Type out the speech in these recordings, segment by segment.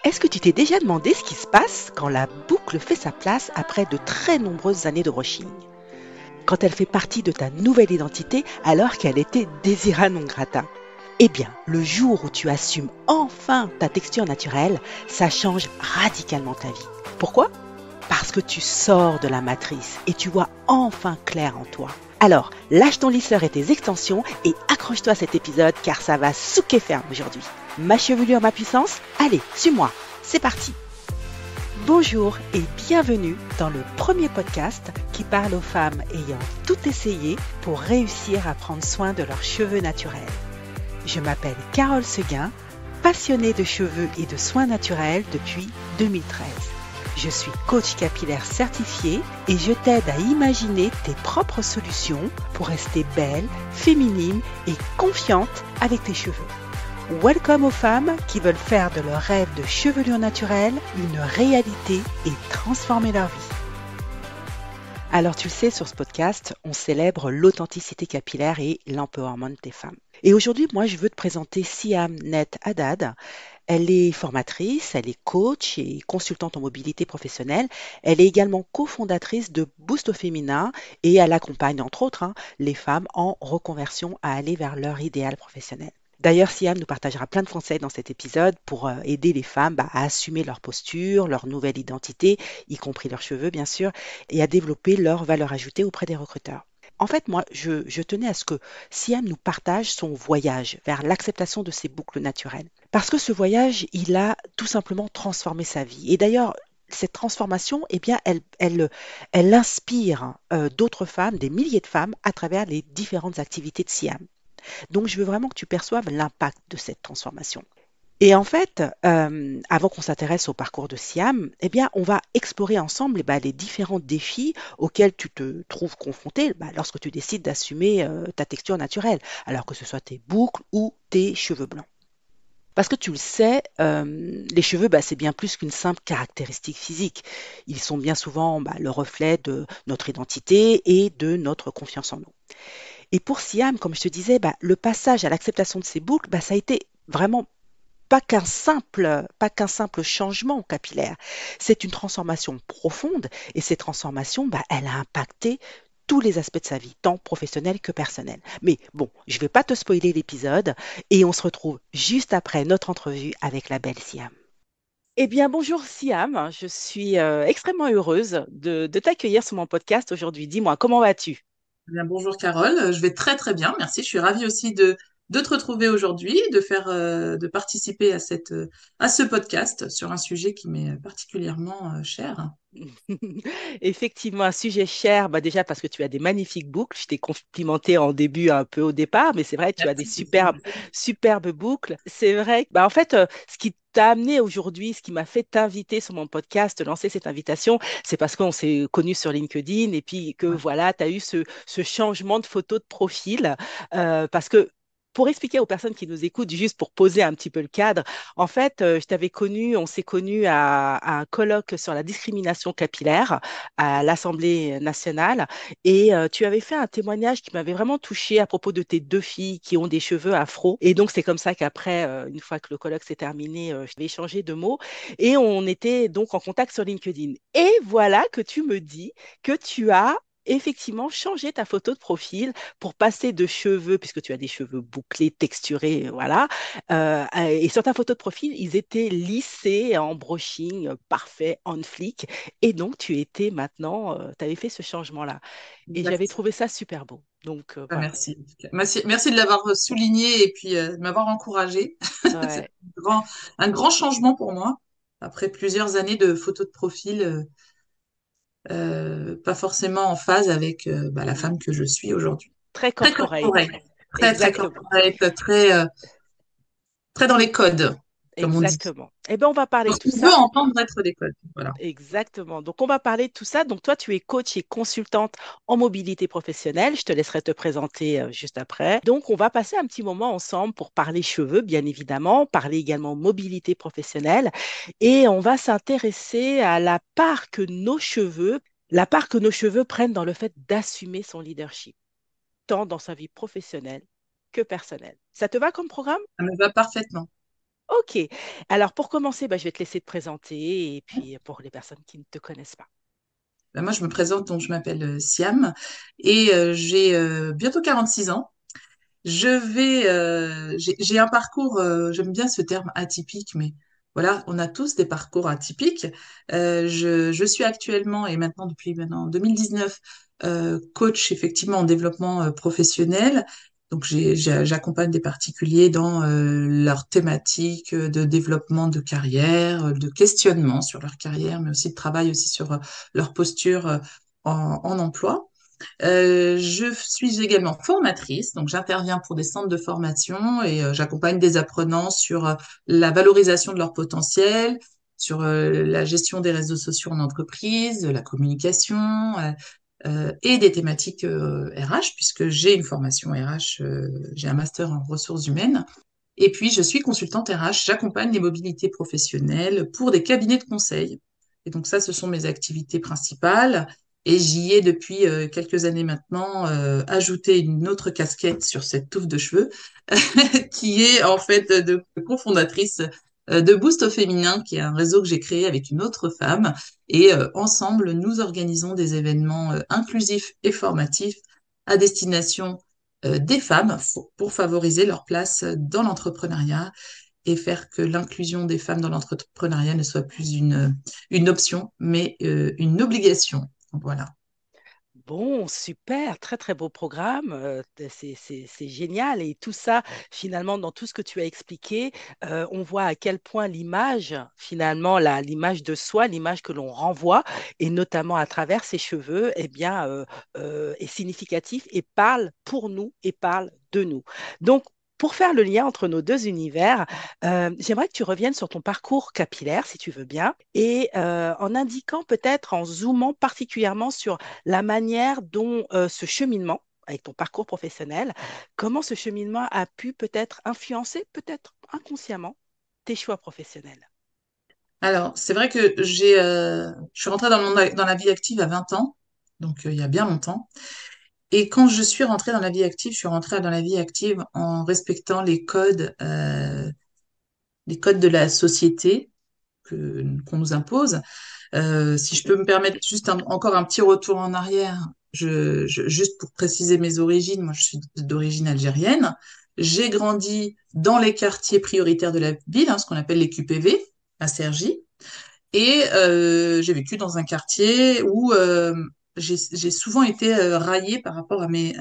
Est-ce que tu t'es déjà demandé ce qui se passe quand la boucle fait sa place après de très nombreuses années de brushing? Quand elle fait partie de ta nouvelle identité alors qu'elle était désira non grata? Eh bien, le jour où tu assumes enfin ta texture naturelle, ça change radicalement ta vie. Pourquoi? Parce que tu sors de la matrice et tu vois enfin clair en toi. Alors, lâche ton lisseur et tes extensions et accroche-toi à cet épisode car ça va souquer ferme aujourd'hui. Ma chevelure, ma puissance? Allez, suis-moi, c'est parti! Bonjour et bienvenue dans le premier podcast qui parle aux femmes ayant tout essayé pour réussir à prendre soin de leurs cheveux naturels. Je m'appelle Carole Seguin, passionnée de cheveux et de soins naturels depuis 2013. Je suis coach capillaire certifié et je t'aide à imaginer tes propres solutions pour rester belle, féminine et confiante avec tes cheveux. Welcome aux femmes qui veulent faire de leur rêve de chevelure naturelle une réalité et transformer leur vie. Alors tu le sais, sur ce podcast, on célèbre l'authenticité capillaire et l'empowerment des femmes. Et aujourd'hui, moi, je veux te présenter Siam Net Haddad. Elle est formatrice, elle est coach et consultante en mobilité professionnelle. Elle est également cofondatrice de Boost au féminin et elle accompagne, entre autres, les femmes en reconversion à aller vers leur idéal professionnel. D'ailleurs, Siam nous partagera plein de conseils dans cet épisode pour aider les femmes à assumer leur posture, leur nouvelle identité, y compris leurs cheveux bien sûr, et à développer leur valeur ajoutée auprès des recruteurs. En fait, moi, je tenais à ce que Siam nous partage son voyage vers l'acceptation de ses boucles naturelles. Parce que ce voyage, il a tout simplement transformé sa vie. Et d'ailleurs, cette transformation, eh bien, elle inspire d'autres femmes, des milliers de femmes, à travers les différentes activités de Siam. Donc, je veux vraiment que tu perçoives l'impact de cette transformation. Et en fait, avant qu'on s'intéresse au parcours de Siam, eh bien, on va explorer ensemble les différents défis auxquels tu te trouves confronté lorsque tu décides d'assumer ta texture naturelle, alors que ce soit tes boucles ou tes cheveux blancs. Parce que tu le sais, les cheveux, c'est bien plus qu'une simple caractéristique physique. Ils sont bien souvent le reflet de notre identité et de notre confiance en nous. Et pour Siam, comme je te disais, le passage à l'acceptation de ces boucles, ça a été vraiment pas qu'un simple changement capillaire. C'est une transformation profonde et cette transformation, elle a impacté tous les aspects de sa vie, tant professionnel que personnel. Mais bon, je ne vais pas te spoiler l'épisode et on se retrouve juste après notre entrevue avec la belle Siam. Eh bien, bonjour Siam, je suis extrêmement heureuse de t'accueillir sur mon podcast aujourd'hui. Dis-moi, comment vas-tu? Eh bien, bonjour Carole, je vais très très bien, merci. Je suis ravie aussi de te retrouver aujourd'hui, de participer à ce podcast sur un sujet qui m'est particulièrement cher. Effectivement, un sujet cher, déjà parce que tu as des magnifiques boucles. Je t'ai complimenté en début, un peu au départ, mais c'est vrai, tu as des Merci, c'est très superbes, gentil. superbes boucles. C'est vrai, en fait, ce qui t'a amené aujourd'hui, ce qui m'a fait t'inviter sur mon podcast, te lancer cette invitation, c'est parce qu'on s'est connus sur LinkedIn et puis que Ouais. voilà, tu as eu ce changement de photo de profil. Parce que pour expliquer aux personnes qui nous écoutent, juste pour poser un petit peu le cadre, en fait, je t'avais connu, on s'est connu à un colloque sur la discrimination capillaire à l'Assemblée nationale et tu avais fait un témoignage qui m'avait vraiment touchée à propos de tes deux filles qui ont des cheveux afro. Et donc, c'est comme ça qu'après, une fois que le colloque s'est terminé, je vais échanger de mots et on était donc en contact sur LinkedIn. Et voilà que tu me dis que tu as effectivement changé ta photo de profil pour passer de cheveux, puisque tu as des cheveux bouclés, texturés, voilà, et sur ta photo de profil, ils étaient lissés en brushing, parfait, on flic. Et donc, tu étais maintenant, tu avais fait ce changement-là. Et j'avais Exact. trouvé ça super beau. Donc, Ah, voilà. merci. Merci de l'avoir souligné et puis de m'avoir encouragé. C'est Ouais. un grand changement pour moi. Après plusieurs années de photos de profil, pas forcément en phase avec la Mm. femme que je suis aujourd'hui. Très Très corporate. corporate, très Exactement. corporate, très dans les codes, comme on dit. Exactement. Eh bien, on va parler Dans de ce tout qu'on veut ça. entendre être des codes. Voilà. Exactement. Donc, on va parler de tout ça. Donc, toi, tu es coach et consultante en mobilité professionnelle. Je te laisserai te présenter juste après. Donc, on va passer un petit moment ensemble pour parler cheveux, bien évidemment, parler également mobilité professionnelle. Et on va s'intéresser à la part que nos cheveux prennent dans le fait d'assumer son leadership, tant dans sa vie professionnelle que personnelle. Ça te va comme programme? Ça me va parfaitement. Ok. Alors, pour commencer, bah, je vais te laisser te présenter et puis pour les personnes qui ne te connaissent pas. Ben, moi, je me présente, donc je m'appelle Siam et j'ai bientôt 46 ans. J'ai un parcours, j'aime bien ce terme atypique, mais voilà, on a tous des parcours atypiques. Je suis actuellement et maintenant depuis maintenant 2019 coach effectivement en développement professionnel. Donc j'accompagne des particuliers dans leur thématique de développement de carrière, de questionnement sur leur carrière, mais aussi de travail aussi sur leur posture en emploi. Je suis également formatrice, donc j'interviens pour des centres de formation et j'accompagne des apprenants sur la valorisation de leur potentiel, sur la gestion des réseaux sociaux en entreprise, la communication et des thématiques RH, puisque j'ai une formation RH, j'ai un master en ressources humaines. Et puis, je suis consultante RH, j'accompagne les mobilités professionnelles pour des cabinets de conseil. Et donc ça, ce sont mes activités principales. Et j'y ai depuis quelques années maintenant ajouté une autre casquette sur cette touffe de cheveux, qui est en fait de cofondatrice de Boost au féminin, qui est un réseau que j'ai créé avec une autre femme. Et ensemble, nous organisons des événements inclusifs et formatifs à destination des femmes pour favoriser leur place dans l'entrepreneuriat et faire que l'inclusion des femmes dans l'entrepreneuriat ne soit plus une option, mais une obligation. Voilà. Bon, super, très très beau programme, c'est génial et tout ça, finalement, dans tout ce que tu as expliqué, on voit à quel point l'image, finalement, l'image de soi, l'image que l'on renvoie, et notamment à travers ses cheveux, eh bien, est significatif et parle pour nous et parle de nous. Donc, pour faire le lien entre nos deux univers, j'aimerais que tu reviennes sur ton parcours capillaire, si tu veux bien, et en indiquant peut-être, en zoomant particulièrement sur la manière dont ce cheminement, avec ton parcours professionnel, comment ce cheminement a pu peut-être influencer, peut-être inconsciemment, tes choix professionnels. Alors, c'est vrai que je suis rentrée dans la vie active à 20 ans, donc il y a bien longtemps. Et quand je suis rentrée dans la vie active, je suis rentrée dans la vie active en respectant les codes de la société qu'on nous impose. Si je peux me permettre juste encore un petit retour en arrière, juste pour préciser mes origines, moi je suis d'origine algérienne. J'ai grandi dans les quartiers prioritaires de la ville, ce qu'on appelle les QPV, à Cergy. Et j'ai vécu dans un quartier où j'ai souvent été raillée par rapport à mes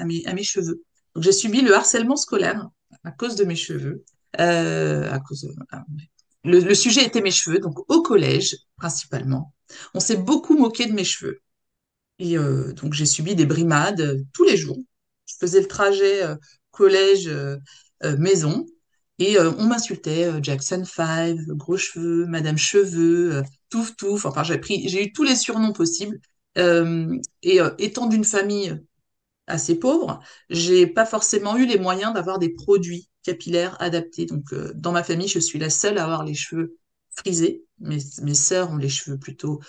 cheveux. Donc j'ai subi le harcèlement scolaire à cause de mes cheveux. À cause de- ah, le sujet était mes cheveux, donc au collège principalement. On s'est beaucoup moqué de mes cheveux. Et donc j'ai subi des brimades tous les jours. Je faisais le trajet collège-maison et on m'insultait Jackson 5, gros cheveux, Madame Cheveux, Touffe Touffe. Enfin j'ai eu tous les surnoms possibles. Et étant d'une famille assez pauvre, j'ai pas forcément eu les moyens d'avoir des produits capillaires adaptés. Donc dans ma famille, je suis la seule à avoir les cheveux frisés. Mes sœurs ont les cheveux plutôt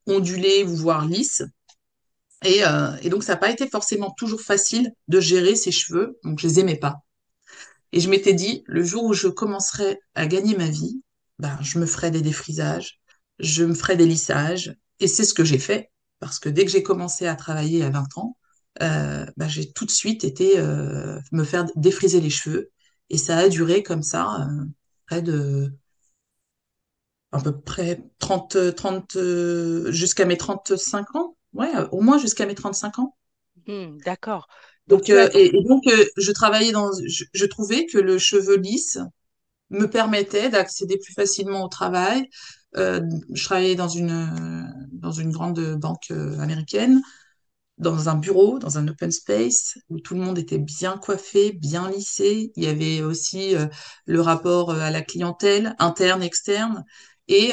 ondulés, voire lisses. Et donc, ça n'a pas été forcément toujours facile de gérer ses cheveux, donc je les aimais pas. Et je m'étais dit, le jour où je commencerai à gagner ma vie, ben, je me ferai des défrisages, je me ferai des lissages, et c'est ce que j'ai fait, parce que dès que j'ai commencé à travailler à 20 ans, ben, j'ai tout de suite été me faire défriser les cheveux, et ça a duré comme ça, près de à peu près 30 jusqu'à mes 35 ans, ouais, au moins jusqu'à mes 35 ans. D'accord. Donc Donc, tu as... je travaillais je trouvais que le cheveu lisse me permettait d'accéder plus facilement au travail. Euh, je travaillais dans une grande banque américaine, dans un bureau, dans un open space, où tout le monde était bien coiffé, bien lissé. Il y avait aussi le rapport à la clientèle, interne, externe. Et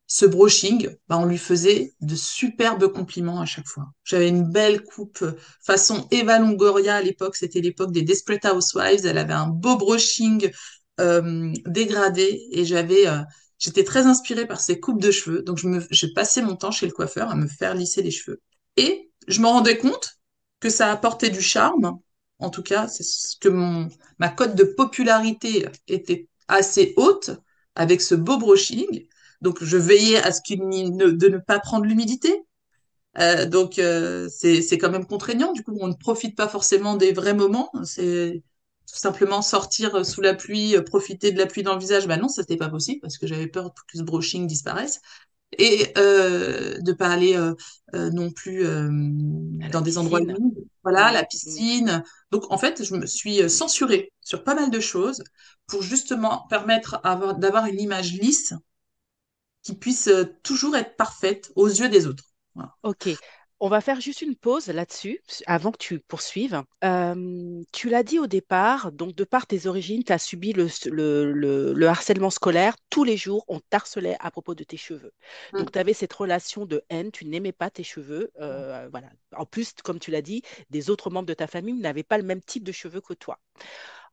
ce brushing, bah, on lui faisait de superbes compliments à chaque fois. J'avais une belle coupe façon Eva Longoria à l'époque, c'était l'époque des Desperate Housewives. Elle avait un beau brushing dégradé et j'étais très inspirée par ses coupes de cheveux. Donc je passais mon temps chez le coiffeur à me faire lisser les cheveux. Et je me rendais compte que ça apportait du charme. En tout cas, c'est ce que ma cote de popularité était assez haute avec ce beau brushing. Donc, je veillais à ce de ne pas prendre l'humidité. C'est quand même contraignant. Du coup, on ne profite pas forcément des vrais moments. C'est tout simplement sortir sous la pluie, profiter de la pluie dans le visage. Ben non, ça n'était pas possible parce que j'avais peur que ce brushing disparaisse et de pas aller non plus À la dans des endroits piscine. humides. Voilà, Mm, la mm. piscine. Donc en fait, je me suis censurée sur pas mal de choses pour justement permettre d'avoir une image lisse qui puisse toujours être parfaite aux yeux des autres. Voilà. Ok, on va faire juste une pause là-dessus avant que tu poursuives. Tu l'as dit au départ, donc de par tes origines, tu as subi le harcèlement scolaire. Tous les jours, on t'harcelait à propos de tes cheveux. Donc Mm. tu avais cette relation de haine, tu n'aimais pas tes cheveux. Voilà. En plus, comme tu l'as dit, des autres membres de ta famille n'avaient pas le même type de cheveux que toi.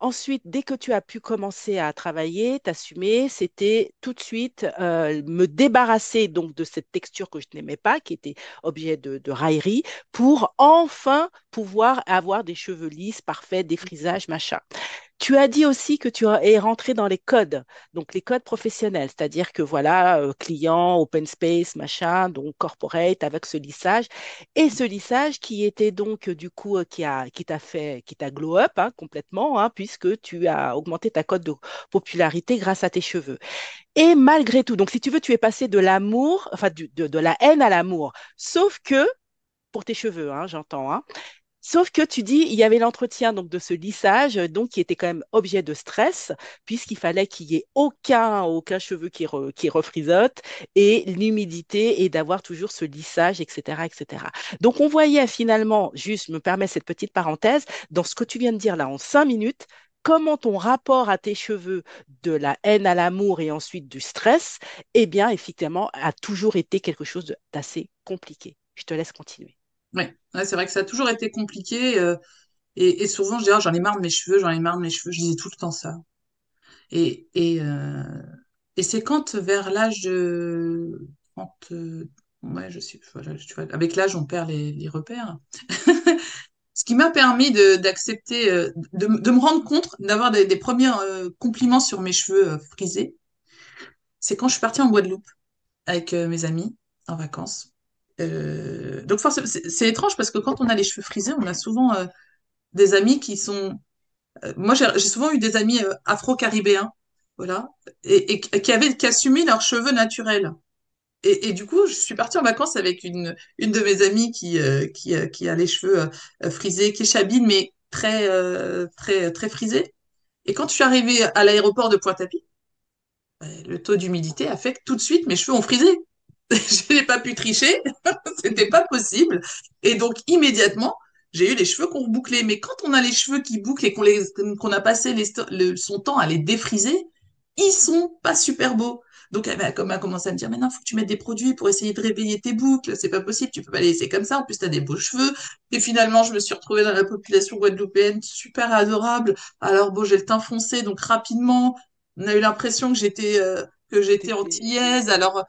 Ensuite, dès que tu as pu commencer à travailler, t'assumer, c'était tout de suite me débarrasser donc de cette texture que je n'aimais pas, qui était objet de raillerie, pour enfin pouvoir avoir des cheveux lisses, parfaits, défrisage, machin. Tu as dit aussi que tu es rentré dans les codes, donc les codes professionnels, c'est-à-dire que voilà, client, open space, machin, donc corporate avec ce lissage. Et ce lissage qui était donc du coup qui t'a glow up hein, complètement, hein, puisque tu as augmenté ta cote de popularité grâce à tes cheveux. Et malgré tout, donc si tu veux, tu es passé de l'amour, enfin de la haine à l'amour, sauf que pour tes cheveux, hein, j'entends, hein, sauf que tu dis, il y avait l'entretien donc de ce lissage, donc qui était quand même objet de stress, puisqu'il fallait qu'il y ait aucun cheveu qui refrisote, et l'humidité et d'avoir toujours ce lissage, etc., etc. Donc on voyait finalement, juste me permet cette petite parenthèse, dans ce que tu viens de dire là en 5 minutes, comment ton rapport à tes cheveux, de la haine à l'amour et ensuite du stress, eh bien, effectivement, a toujours été quelque chose d'assez compliqué. Je te laisse continuer. Ouais. Ouais, c'est vrai que ça a toujours été compliqué. Et souvent, je dis, ah, j'en ai marre de mes cheveux, j'en ai marre de mes cheveux. Je disais tout le temps ça. Et, et, euh, et c'est quand, vers l'âge de 30, ouais, je sais, voilà, tu vois, avec l'âge, on perd les repères. Ce qui m'a permis d'accepter, de me rendre compte, d'avoir des premiers compliments sur mes cheveux frisés, c'est quand je suis partie en Guadeloupe avec mes amis en vacances. Donc forcément, c'est étrange parce que quand on a les cheveux frisés, on a souvent des amis qui sont moi, j'ai souvent eu des amis afro-caribéens, voilà, et qui assumaient leurs cheveux naturels. Et du coup, je suis partie en vacances avec une de mes amies qui a les cheveux frisés, qui est chabine, mais très frisés. Et quand je suis arrivée à l'aéroport de Pointe-à-Pitre, le taux d'humidité a fait que tout de suite, mes cheveux ont frisé. Je n'ai pas pu tricher, c'était pas possible. Et donc, immédiatement, j'ai eu les cheveux qu'on rebouclait. Mais quand on a les cheveux qui bouclent et qu'on a passé son temps à les défriser, ils sont pas super beaux. Donc, elle a commencé à me dire, maintenant, il faut que tu mettes des produits pour essayer de réveiller tes boucles. C'est pas possible, tu peux pas les laisser comme ça. En plus, tu as des beaux cheveux. Et finalement, je me suis retrouvée dans la population guadeloupéenne, super adorable. Alors, bon, j'ai le teint foncé, donc rapidement, on a eu l'impression que j'étais T'étais- antillaise. Alors,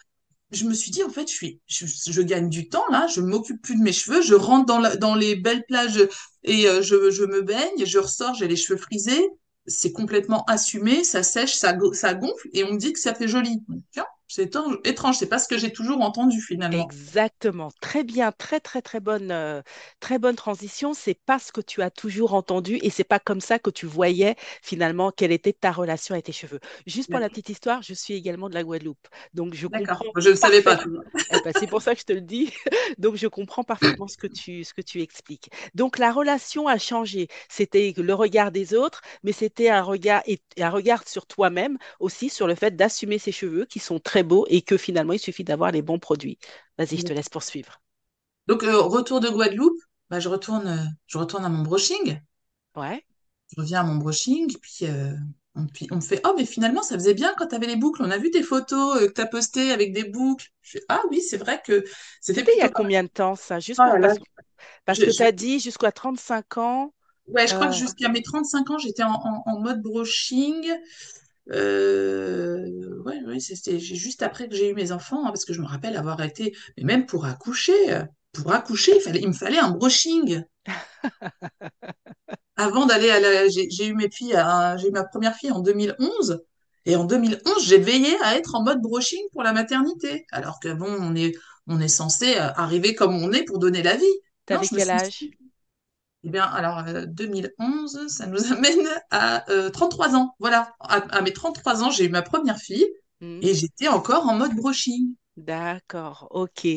je me suis dit, en fait, je gagne du temps là, je m'occupe plus de mes cheveux, je rentre dans les belles plages et je me baigne, je ressors, j'ai les cheveux frisés, c'est complètement assumé, ça sèche, ça gonfle et on me dit que ça fait joli. Donc, tiens, c'est étrange, c'est pas ce que j'ai toujours entendu finalement. Exactement, très bien, très bonne transition. C'est pas ce que tu as toujours entendu et c'est pas comme ça que tu voyais finalement quelle était ta relation avec tes cheveux. Juste pour la D'accord. petite histoire, je suis également de la Guadeloupe, donc je D'accord. comprends Je ne savais pas, parfaitement. tu vois. Eh ben, c'est pour ça que je te le dis. Donc je comprends parfaitement ce que tu expliques. Donc la relation a changé. C'était le regard des autres, mais c'était un regard sur toi-même aussi, sur le fait d'assumer ses cheveux qui sont très beaux et que finalement il suffit d'avoir les bons produits. Vas-y, je te laisse poursuivre. Donc, retour de Guadeloupe, bah, je retourne à mon brushing. Ouais. Je reviens à mon brushing, puis on me fait, oh, mais finalement, ça faisait bien quand tu avais les boucles. On a vu tes photos que tu as postées avec des boucles. Je fais, ah oui, c'est vrai que c'était C'était il y a plutôt pas combien de temps, ça? Juste mal. pour, Oh là là. parce Je, que tu je- as dit jusqu'à 35 ans. ouais, je crois que euh, jusqu'à mes 35 ans, j'étais en mode brushing. Ouais, ouais, j'ai juste après que j'ai eu mes enfants, hein, parce que je me rappelle avoir été, mais même pour accoucher, il me fallait un brushing. Avant d'aller j'ai eu mes filles, j'ai eu ma première fille en 2011. Et en 2011, j'ai veillé à être en mode brushing pour la maternité. Alors que bon, on est censé arriver comme on est pour donner la vie. Non, T'avais je me quel suis âge? dit, eh bien, alors 2011, ça nous amène à 33 ans. Voilà, à mes 33 ans, j'ai eu ma première fille Hmm. et j'étais encore en mode brushing. D'accord, ok.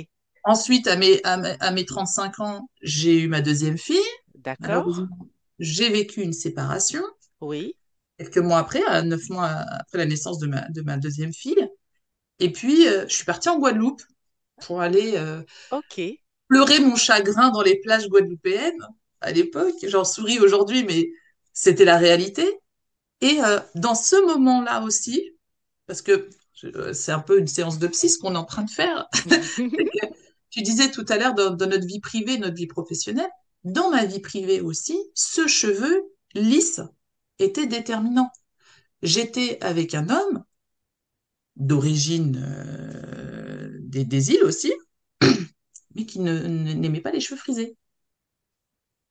Ensuite, à mes 35 ans, j'ai eu ma deuxième fille. D'accord, Malheureusement, j'ai vécu une séparation. oui, Quelques mois après, 9 mois après la naissance de ma deuxième fille. Et puis, je suis partie en Guadeloupe pour aller ok. pleurer mon chagrin dans les plages guadeloupéennes à l'époque. J'en souris aujourd'hui, mais c'était la réalité. Et dans ce moment-là aussi, parce que c'est un peu une séance de psy ce qu'on est en train de faire, c'est que tu disais tout à l'heure dans notre vie privée, notre vie professionnelle, dans ma vie privée aussi, ce cheveu lisse était déterminant. J'étais avec un homme d'origine des îles aussi, mais qui n'aimait pas les cheveux frisés.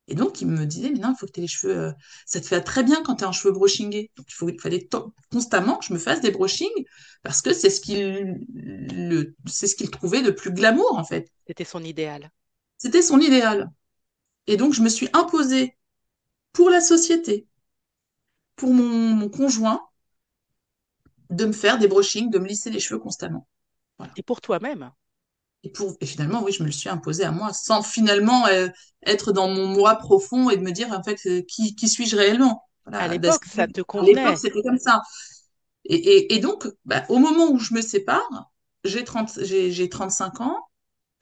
Et donc, il me disait, mais non, il faut que tu aies les cheveux, ça te fait très bien quand tu as un cheveu brushingé. Donc, il fallait constamment que je me fasse des brushings parce que c'est ce qu'il trouvait de plus glamour, en fait. C'était son idéal. C'était son idéal. Et donc, je me suis imposée pour la société, pour mon conjoint, de me faire des brushings, de me lisser les cheveux constamment. Voilà. Et pour toi-même. Et finalement, oui, je me le suis imposé à moi sans finalement être dans mon moi profond et de me dire, en fait, qui suis-je réellement? À Voilà. l'époque, ça te À l'époque, convenait. c'était comme ça. Et donc, bah, au moment où je me sépare, j'ai 35 ans,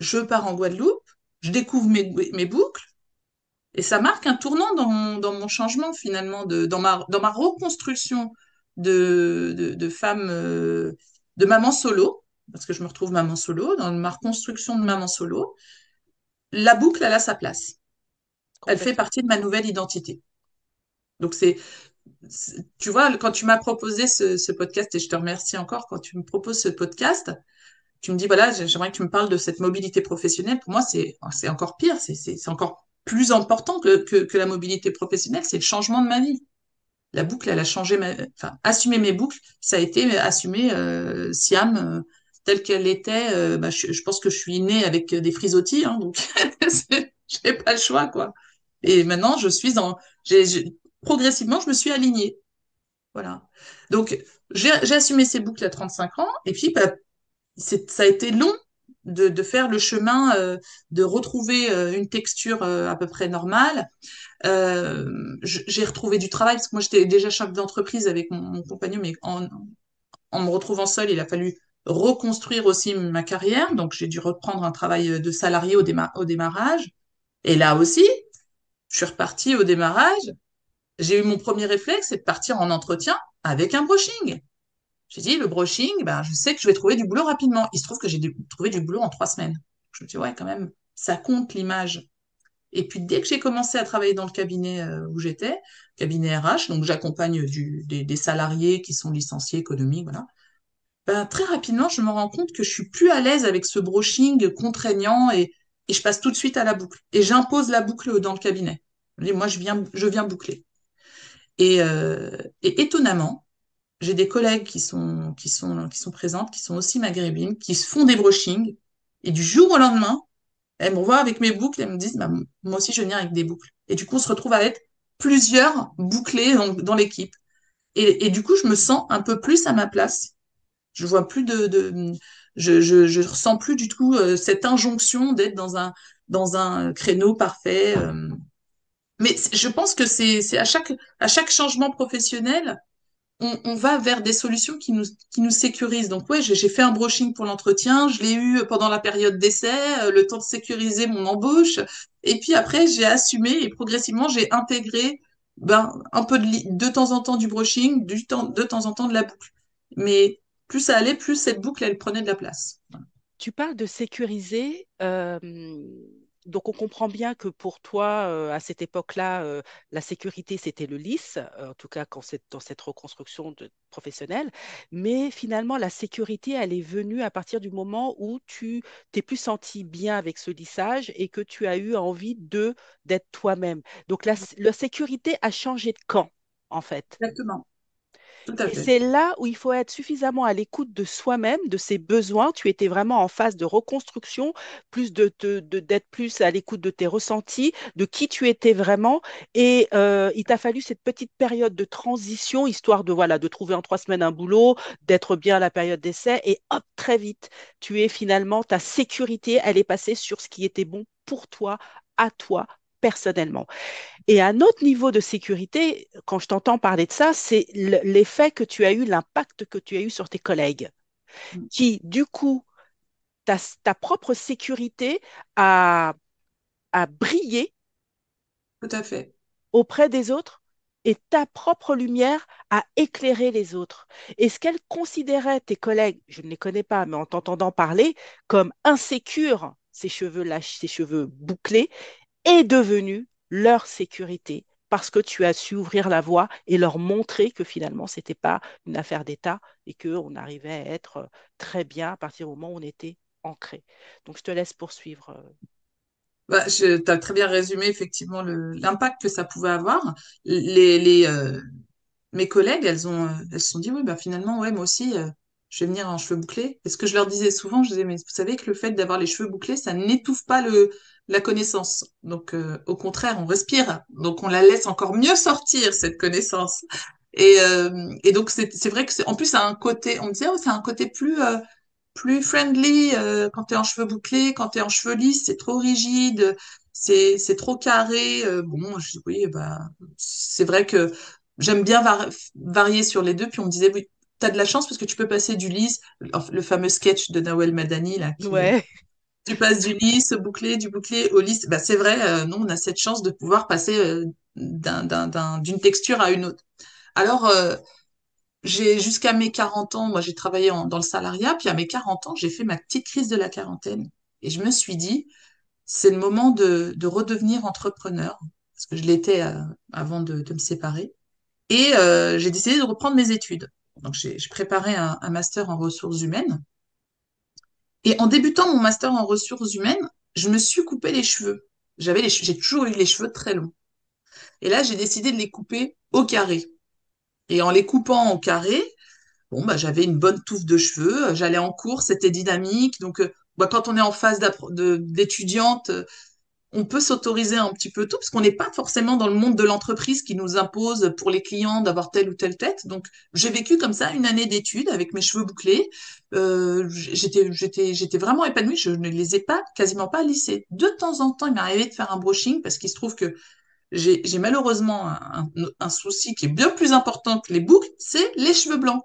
je pars en Guadeloupe, je découvre mes boucles, et ça marque un tournant dans mon changement finalement, dans ma reconstruction de femme, de maman solo, parce que je me retrouve maman solo, dans ma reconstruction de maman solo, la boucle, elle a sa place. Elle fait Complètement. partie de ma nouvelle identité. Donc tu vois, quand tu m'as proposé ce podcast, et je te remercie encore quand tu me proposes ce podcast, tu me dis, voilà, j'aimerais que tu me parles de cette mobilité professionnelle. Pour moi, c'est encore pire, c'est encore plus important que la mobilité professionnelle, c'est le changement de ma vie. La boucle, elle a changé enfin, assumer mes boucles, ça a été assumer Siam telle qu'elle était. Bah, je pense que je suis née avec des frisottis, hein, donc je n'ai pas le choix, quoi. Et maintenant, je suis en, progressivement, je me suis alignée. Voilà. Donc, j'ai assumé ces boucles à 35 ans, et puis, bah, ça a été long de faire le chemin, de retrouver une texture à peu près normale. J'ai retrouvé du travail parce que moi j'étais déjà chef d'entreprise avec mon compagnon, mais en me retrouvant seule, il a fallu reconstruire aussi ma carrière. Donc j'ai dû reprendre un travail de salarié au démarrage. Et là aussi, je suis repartie au démarrage. J'ai eu mon premier réflexe, c'est de partir en entretien avec un brushing. J'ai dit, le brushing, ben, je sais que je vais trouver du boulot rapidement. Il se trouve que trouvé du boulot en 3 semaines. Je me dis, ouais, quand même, ça compte l'image. Et puis, dès que j'ai commencé à travailler dans le cabinet où j'étais, cabinet RH, donc j'accompagne des salariés qui sont licenciés économiques, voilà. Ben, très rapidement, je me rends compte que je suis plus à l'aise avec ce brushing contraignant et je passe tout de suite à la boucle. Et j'impose la boucle dans le cabinet. Je dis, moi, je viens boucler. Et étonnamment, j'ai des collègues qui sont présentes, qui sont aussi maghrébines, qui se font des brushings. Et du jour au lendemain, elles me revoient avec mes boucles et elles me disent, bah, moi aussi, je viens avec des boucles. Et du coup, on se retrouve à être plusieurs bouclés dans l'équipe. Et du coup, je me sens un peu plus à ma place. Je vois plus je ressens plus du tout cette injonction d'être dans un créneau parfait. Mais je pense que c'est à chaque changement professionnel, on va vers des solutions qui nous sécurisent. Donc ouais, j'ai fait un brushing pour l'entretien, je l'ai eu pendant la période d'essai, le temps de sécuriser mon embauche. Et puis après, j'ai assumé et progressivement, j'ai intégré un peu de temps en temps du brushing, de temps en temps de la boucle. Mais plus ça allait, plus cette boucle, elle prenait de la place. Tu parles de sécuriser, donc on comprend bien que pour toi, à cette époque-là, la sécurité, c'était le lisse, en tout cas quand c'est dans cette reconstruction professionnelle, mais finalement, la sécurité, elle est venue à partir du moment où tu t'es plus senti bien avec ce lissage et que tu as eu envie d'être toi-même. Donc la sécurité a changé de camp, en fait. Exactement. tout à Et fait. c'est là où il faut être suffisamment à l'écoute de soi-même, de ses besoins. Tu étais vraiment en phase de reconstruction, plus d'être plus à l'écoute de tes ressentis, de qui tu étais vraiment. Et il t'a fallu cette petite période de transition, histoire de, voilà, de trouver en 3 semaines un boulot, d'être bien à la période d'essai. Et hop, très vite, tu es finalement, ta sécurité, elle est passée sur ce qui était bon pour toi, à toi, personnellement. Et un autre niveau de sécurité, quand je t'entends parler de ça, c'est l'effet que tu as eu, l'impact que tu as eu sur tes collègues, Mm. qui, du coup, ta propre sécurité a, a brillé Tout à fait. auprès des autres et ta propre lumière a éclairé les autres. Et ce qu'elles considéraient, tes collègues, je ne les connais pas, mais en t'entendant parler, comme insécures, ces cheveux-là, ces cheveux bouclés, est devenue leur sécurité parce que tu as su ouvrir la voie et leur montrer que finalement, ce n'était pas une affaire d'État et qu'on arrivait à être très bien à partir du moment où on était ancré. Donc, je te laisse poursuivre. Bah, tu as très bien résumé effectivement l'impact que ça pouvait avoir. Mes collègues, elles se sont dit, oui, bah finalement, ouais, moi aussi, je vais venir en cheveux bouclés. Et ce que je leur disais souvent, je disais, mais vous savez que le fait d'avoir les cheveux bouclés, ça n'étouffe pas la connaissance. Donc, au contraire, on respire. Donc, on la laisse encore mieux sortir, cette connaissance. Et donc, c'est vrai que en plus, ça a un côté, on me disait, oh, ça a un côté plus friendly quand t'es en cheveux bouclés, quand t'es en cheveux lisses, c'est trop rigide, c'est trop carré. Bon, je dis oui, bah c'est vrai que j'aime bien varier sur les deux. Puis on me disait oui, t'as de la chance parce que tu peux passer du lisse, le fameux sketch de Nawel Madani là, qui Ouais, tu passes du lisse au bouclé, du bouclé au lisse. Bah c'est vrai, nous on a cette chance de pouvoir passer d'une texture à une autre. Alors, j'ai jusqu'à mes 40 ans, moi j'ai travaillé dans le salariat, puis à mes 40 ans, j'ai fait ma petite crise de la quarantaine. Et je me suis dit, c'est le moment de redevenir entrepreneur, parce que je l'étais avant de me séparer. Et j'ai décidé de reprendre mes études. Donc j'ai préparé un master en ressources humaines. Et en débutant mon master en ressources humaines, je me suis coupé les cheveux. J'ai toujours eu les cheveux très longs. Et là, j'ai décidé de les couper au carré. Et en les coupant au carré, bon, bah, j'avais une bonne touffe de cheveux, j'allais en cours, c'était dynamique. Donc, bah, quand on est en phase d'étudiante, on peut s'autoriser un petit peu tout, parce qu'on n'est pas forcément dans le monde de l'entreprise qui nous impose pour les clients d'avoir telle ou telle tête. Donc, j'ai vécu comme ça une année d'études avec mes cheveux bouclés. J'étais vraiment épanouie. Je ne les ai pas, quasiment pas lissés. De temps en temps, il m'est arrivé de faire un brushing parce qu'il se trouve que j'ai malheureusement un souci qui est bien plus important que les boucles, c'est les cheveux blancs.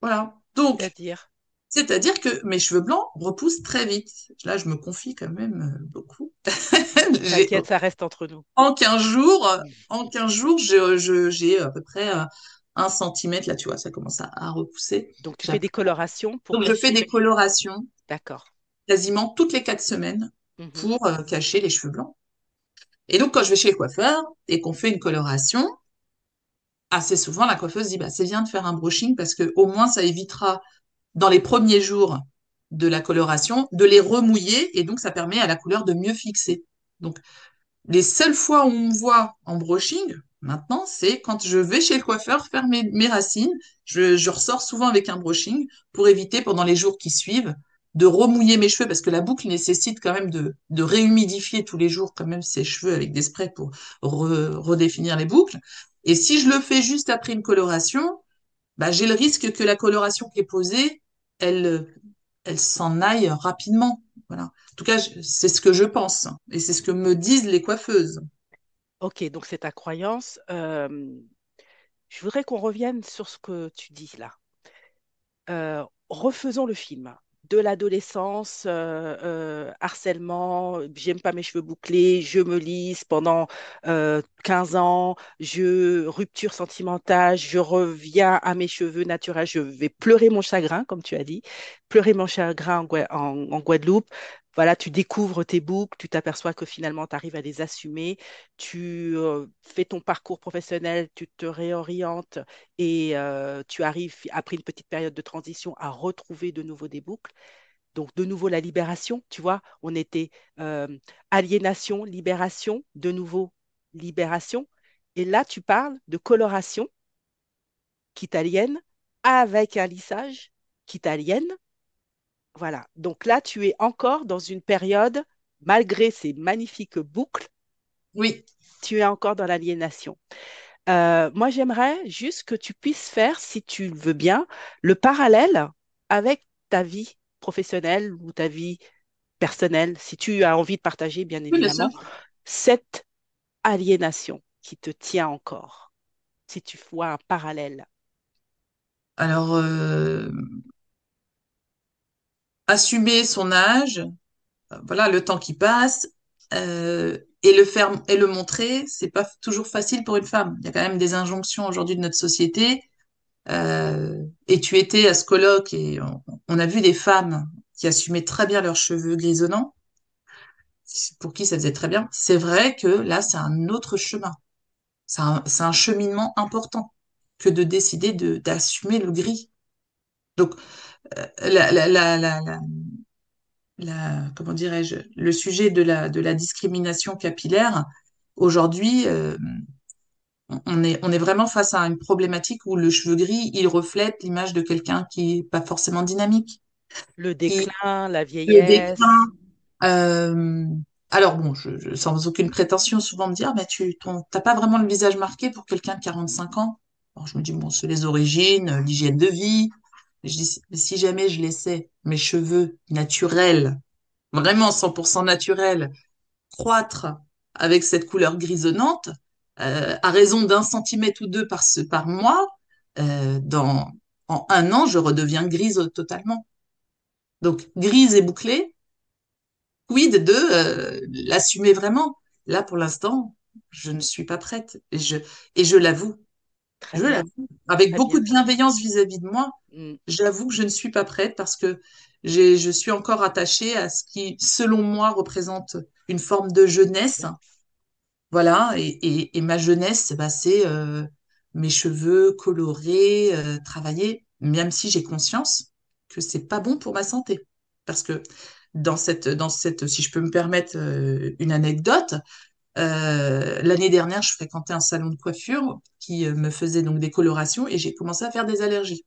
Voilà. Donc, c'est-à-dire, c'est-à-dire que mes cheveux blancs repoussent très vite. Là, je me confie quand même beaucoup. J'ai, t'inquiète, ça reste entre nous. en 15 jours, en 15 jours, j'ai à peu près 1 centimètre, là, tu vois, ça commence à repousser. Donc, tu fais des colorations pour Donc, je fais cacher. des colorations D'accord. quasiment toutes les 4 semaines Mhm. pour cacher les cheveux blancs. Et donc, quand je vais chez le coiffeur et qu'on fait une coloration, assez souvent, la coiffeuse dit, bah, c'est bien de faire un brushing parce que au moins, ça évitera dans les premiers jours de la coloration, de les remouiller et donc ça permet à la couleur de mieux fixer. Donc les seules fois où on me voit en brushing, maintenant, c'est quand je vais chez le coiffeur faire mes racines. Je ressors souvent avec un brushing pour éviter pendant les jours qui suivent de remouiller mes cheveux parce que la boucle nécessite quand même de réhumidifier tous les jours quand même ses cheveux avec des sprays pour redéfinir les boucles. Et si je le fais juste après une coloration, bah, j'ai le risque que la coloration qui est posée, elle, elle s'en aille rapidement. Voilà. En tout cas, c'est ce que je pense et c'est ce que me disent les coiffeuses. Ok, donc c'est ta croyance. Je voudrais qu'on revienne sur ce que tu dis là. Refaisons le film. De l'adolescence, harcèlement, j'aime pas mes cheveux bouclés, je me lisse pendant 15 ans, rupture sentimentale, je reviens à mes cheveux naturels, je vais pleurer mon chagrin, comme tu as dit, pleurer mon chagrin en Guadeloupe. Voilà, tu découvres tes boucles, tu t'aperçois que finalement tu arrives à les assumer, tu fais ton parcours professionnel, tu te réorientes et tu arrives, après une petite période de transition, à retrouver de nouveau des boucles. Donc, de nouveau, la libération, tu vois, on était euh, aliénation, libération, de nouveau, libération. Et là, tu parles de coloration. qui t'aliène, avec un lissage qui t'aliène. Voilà. Donc là, tu es encore dans une période, malgré ces magnifiques boucles, Oui, tu es encore dans l'aliénation. Moi, j'aimerais juste que tu puisses faire, si tu le veux bien, le parallèle avec ta vie professionnelle ou ta vie personnelle, si tu as envie de partager, bien oui, bien sûr. évidemment, cette aliénation qui te tient encore, si tu vois un parallèle. Alors, assumer son âge, voilà, le temps qui passe, et le faire et le montrer, c'est pas toujours facile pour une femme. Il y a quand même des injonctions aujourd'hui de notre société. Et tu étais à ce colloque et on a vu des femmes qui assumaient très bien leurs cheveux grisonnants, pour qui ça faisait très bien. C'est vrai que là, c'est un autre chemin. C'est un cheminement important que de décider d'assumer le gris. Donc, la, la, la, la, la, comment dirais-je, le sujet de la discrimination capillaire, aujourd'hui, on est vraiment face à une problématique où le cheveu gris, il reflète l'image de quelqu'un qui est pas forcément dynamique, Le qui déclin, la le déclin. vieillesse. Euh, alors bon, sans aucune prétention, souvent me dire, mais t'as pas vraiment le visage marqué pour quelqu'un de 45 ans. Alors je me dis, bon, c'est les origines, l'hygiène de vie. Je dis, mais si jamais je laissais mes cheveux naturels, vraiment 100% naturels, croître avec cette couleur grisonnante, à raison d'1 centimètre ou deux par mois, en 1 an, je redeviens grise totalement. Donc, grise et bouclée, quid de l'assumer vraiment? Là, pour l'instant, je ne suis pas prête. Et je l'avoue. Très Je bien, l'avoue. Avec très beaucoup bien. de bienveillance vis-à-vis de moi, Mm, j'avoue que je ne suis pas prête parce que je suis encore attachée à ce qui, selon moi, représente une forme de jeunesse. Voilà, et ma jeunesse, bah, c'est mes cheveux colorés, travaillés, même si j'ai conscience que c'est pas bon pour ma santé. Parce que si je peux me permettre une anecdote, l'année dernière, je fréquentais un salon de coiffure qui me faisait donc des colorations et j'ai commencé à faire des allergies.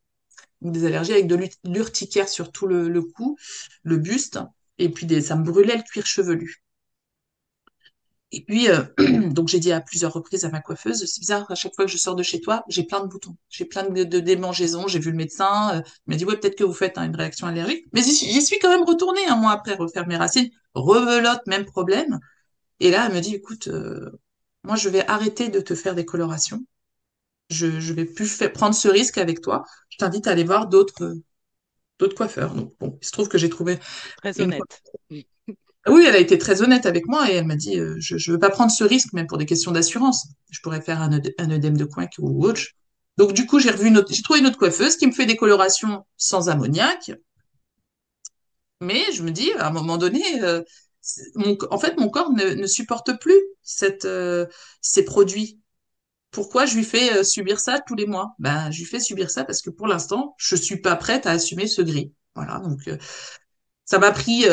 Donc des allergies avec de l'urticaire sur tout le cou, le buste, et puis ça me brûlait le cuir chevelu. Et puis, donc j'ai dit à plusieurs reprises à ma coiffeuse, c'est bizarre, à chaque fois que je sors de chez toi, j'ai plein de boutons, j'ai plein de démangeaisons, j'ai vu le médecin, il m'a dit, ouais, peut-être que vous faites hein, une réaction allergique. Mais j'y suis quand même retournée un mois après, refaire mes racines, rebelote, même problème. Et là, elle me dit, écoute, moi, je vais arrêter de te faire des colorations. Je vais plus prendre ce risque avec toi. Je t'invite à aller voir d'autres coiffeurs. Donc, bon, il se trouve que j'ai trouvé très une. honnête. Mm. Oui, elle a été très honnête avec moi et elle m'a dit, je ne veux pas prendre ce risque, même pour des questions d'assurance. Je pourrais faire un œdème de coin ou autre. Donc, du coup, j'ai trouvé une autre coiffeuse qui me fait des colorations sans ammoniac. Mais je me dis, à un moment donné, en fait, mon corps ne supporte plus ces produits. Pourquoi je lui fais subir ça tous les mois? Ben, je lui fais subir ça parce que pour l'instant, je suis pas prête à assumer ce gris. Voilà, donc ça m'a pris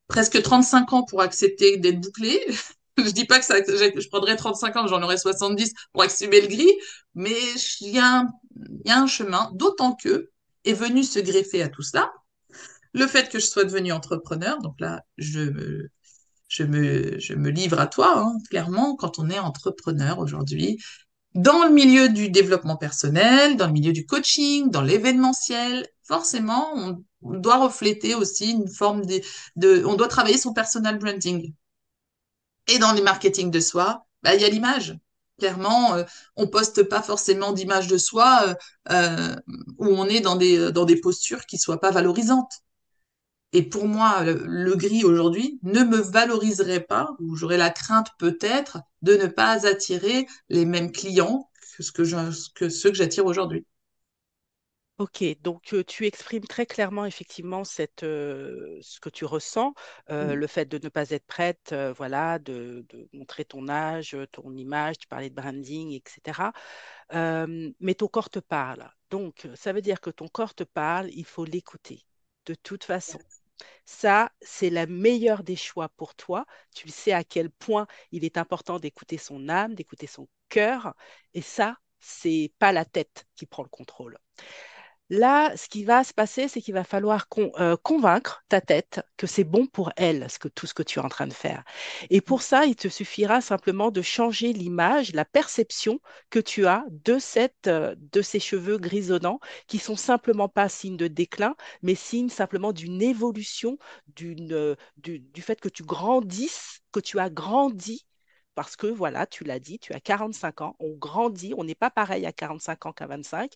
presque 35 ans pour accepter d'être bouclée. Je dis pas que je prendrais 35 ans, j'en aurais 70 pour assumer le gris, mais il y a un chemin, d'autant que est venu se greffer à tout cela le fait que je sois devenue entrepreneur. Donc là, je me livre à toi, hein, clairement, quand on est entrepreneur aujourd'hui, dans le milieu du développement personnel, dans le milieu du coaching, dans l'événementiel, forcément, on doit refléter aussi une forme on doit travailler son personal branding. Et dans les marketing de soi, bah, il y a l'image. Clairement, on poste pas forcément d'image de soi euh, où on est dans des postures qui soient pas valorisantes. Et pour moi, le gris aujourd'hui ne me valoriserait pas, ou j'aurais la crainte peut-être de ne pas attirer les mêmes clients que ceux que j'attire aujourd'hui. Ok, donc tu exprimes très clairement effectivement ce que tu ressens, le fait de ne pas être prête, voilà, de montrer ton âge, ton image, tu parlais de branding, etc. Mais ton corps te parle. Donc, ça veut dire que ton corps te parle, il faut l'écouter. De toute façon. Ça, c'est la meilleure des choix pour toi. Tu sais à quel point il est important d'écouter son âme, d'écouter son cœur. Et ça, c'est pas la tête qui prend le contrôle. Là, ce qui va se passer, c'est qu'il va falloir convaincre ta tête que c'est bon pour elle, tout ce que tu es en train de faire. Et pour ça, il te suffira simplement de changer l'image, la perception que tu as de ces cheveux grisonnants qui sont simplement pas signe de déclin, mais signe simplement d'une évolution, du fait que tu grandisses, que tu as grandi. Parce que voilà, tu l'as dit, tu as 45 ans, on grandit, on n'est pas pareil à 45 ans qu'à 25.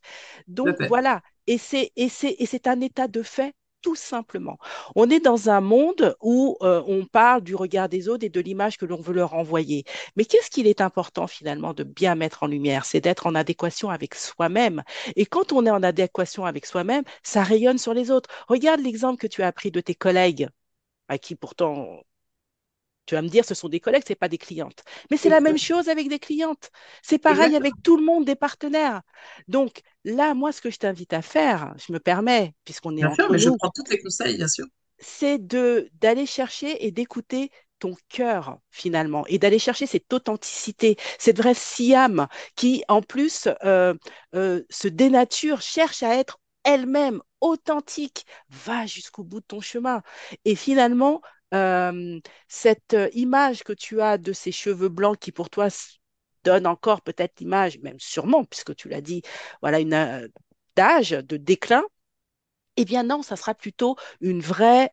Tout à Donc fait. voilà, et c'est un état de fait, tout simplement. On est dans un monde où on parle du regard des autres et de l'image que l'on veut leur envoyer. Mais qu'est-ce qu'il est important finalement de bien mettre en lumière? C'est d'être en adéquation avec soi-même. Et quand on est en adéquation avec soi-même, ça rayonne sur les autres. Regarde l'exemple que tu as appris de tes collègues, à qui pourtant tu vas me dire, ce sont des collègues, ce n'est pas des clientes. Mais c'est la même chose avec des clientes. C'est pareil Exactement. avec tout le monde, des partenaires. Donc là, moi, ce que je t'invite à faire, je me permets, puisqu'on est Bien sûr, entre mais je nous, prends tous les conseils, bien sûr. c'est d'aller chercher et d'écouter ton cœur finalement et d'aller chercher cette authenticité, cette vraie Siam qui en plus se dénature, cherche à être elle-même authentique, va jusqu'au bout de ton chemin. Et finalement, cette image que tu as de ces cheveux blancs qui pour toi donne encore peut-être l'image, même sûrement, puisque tu l'as dit, voilà, d'âge, de déclin, eh bien non, ça sera plutôt une vraie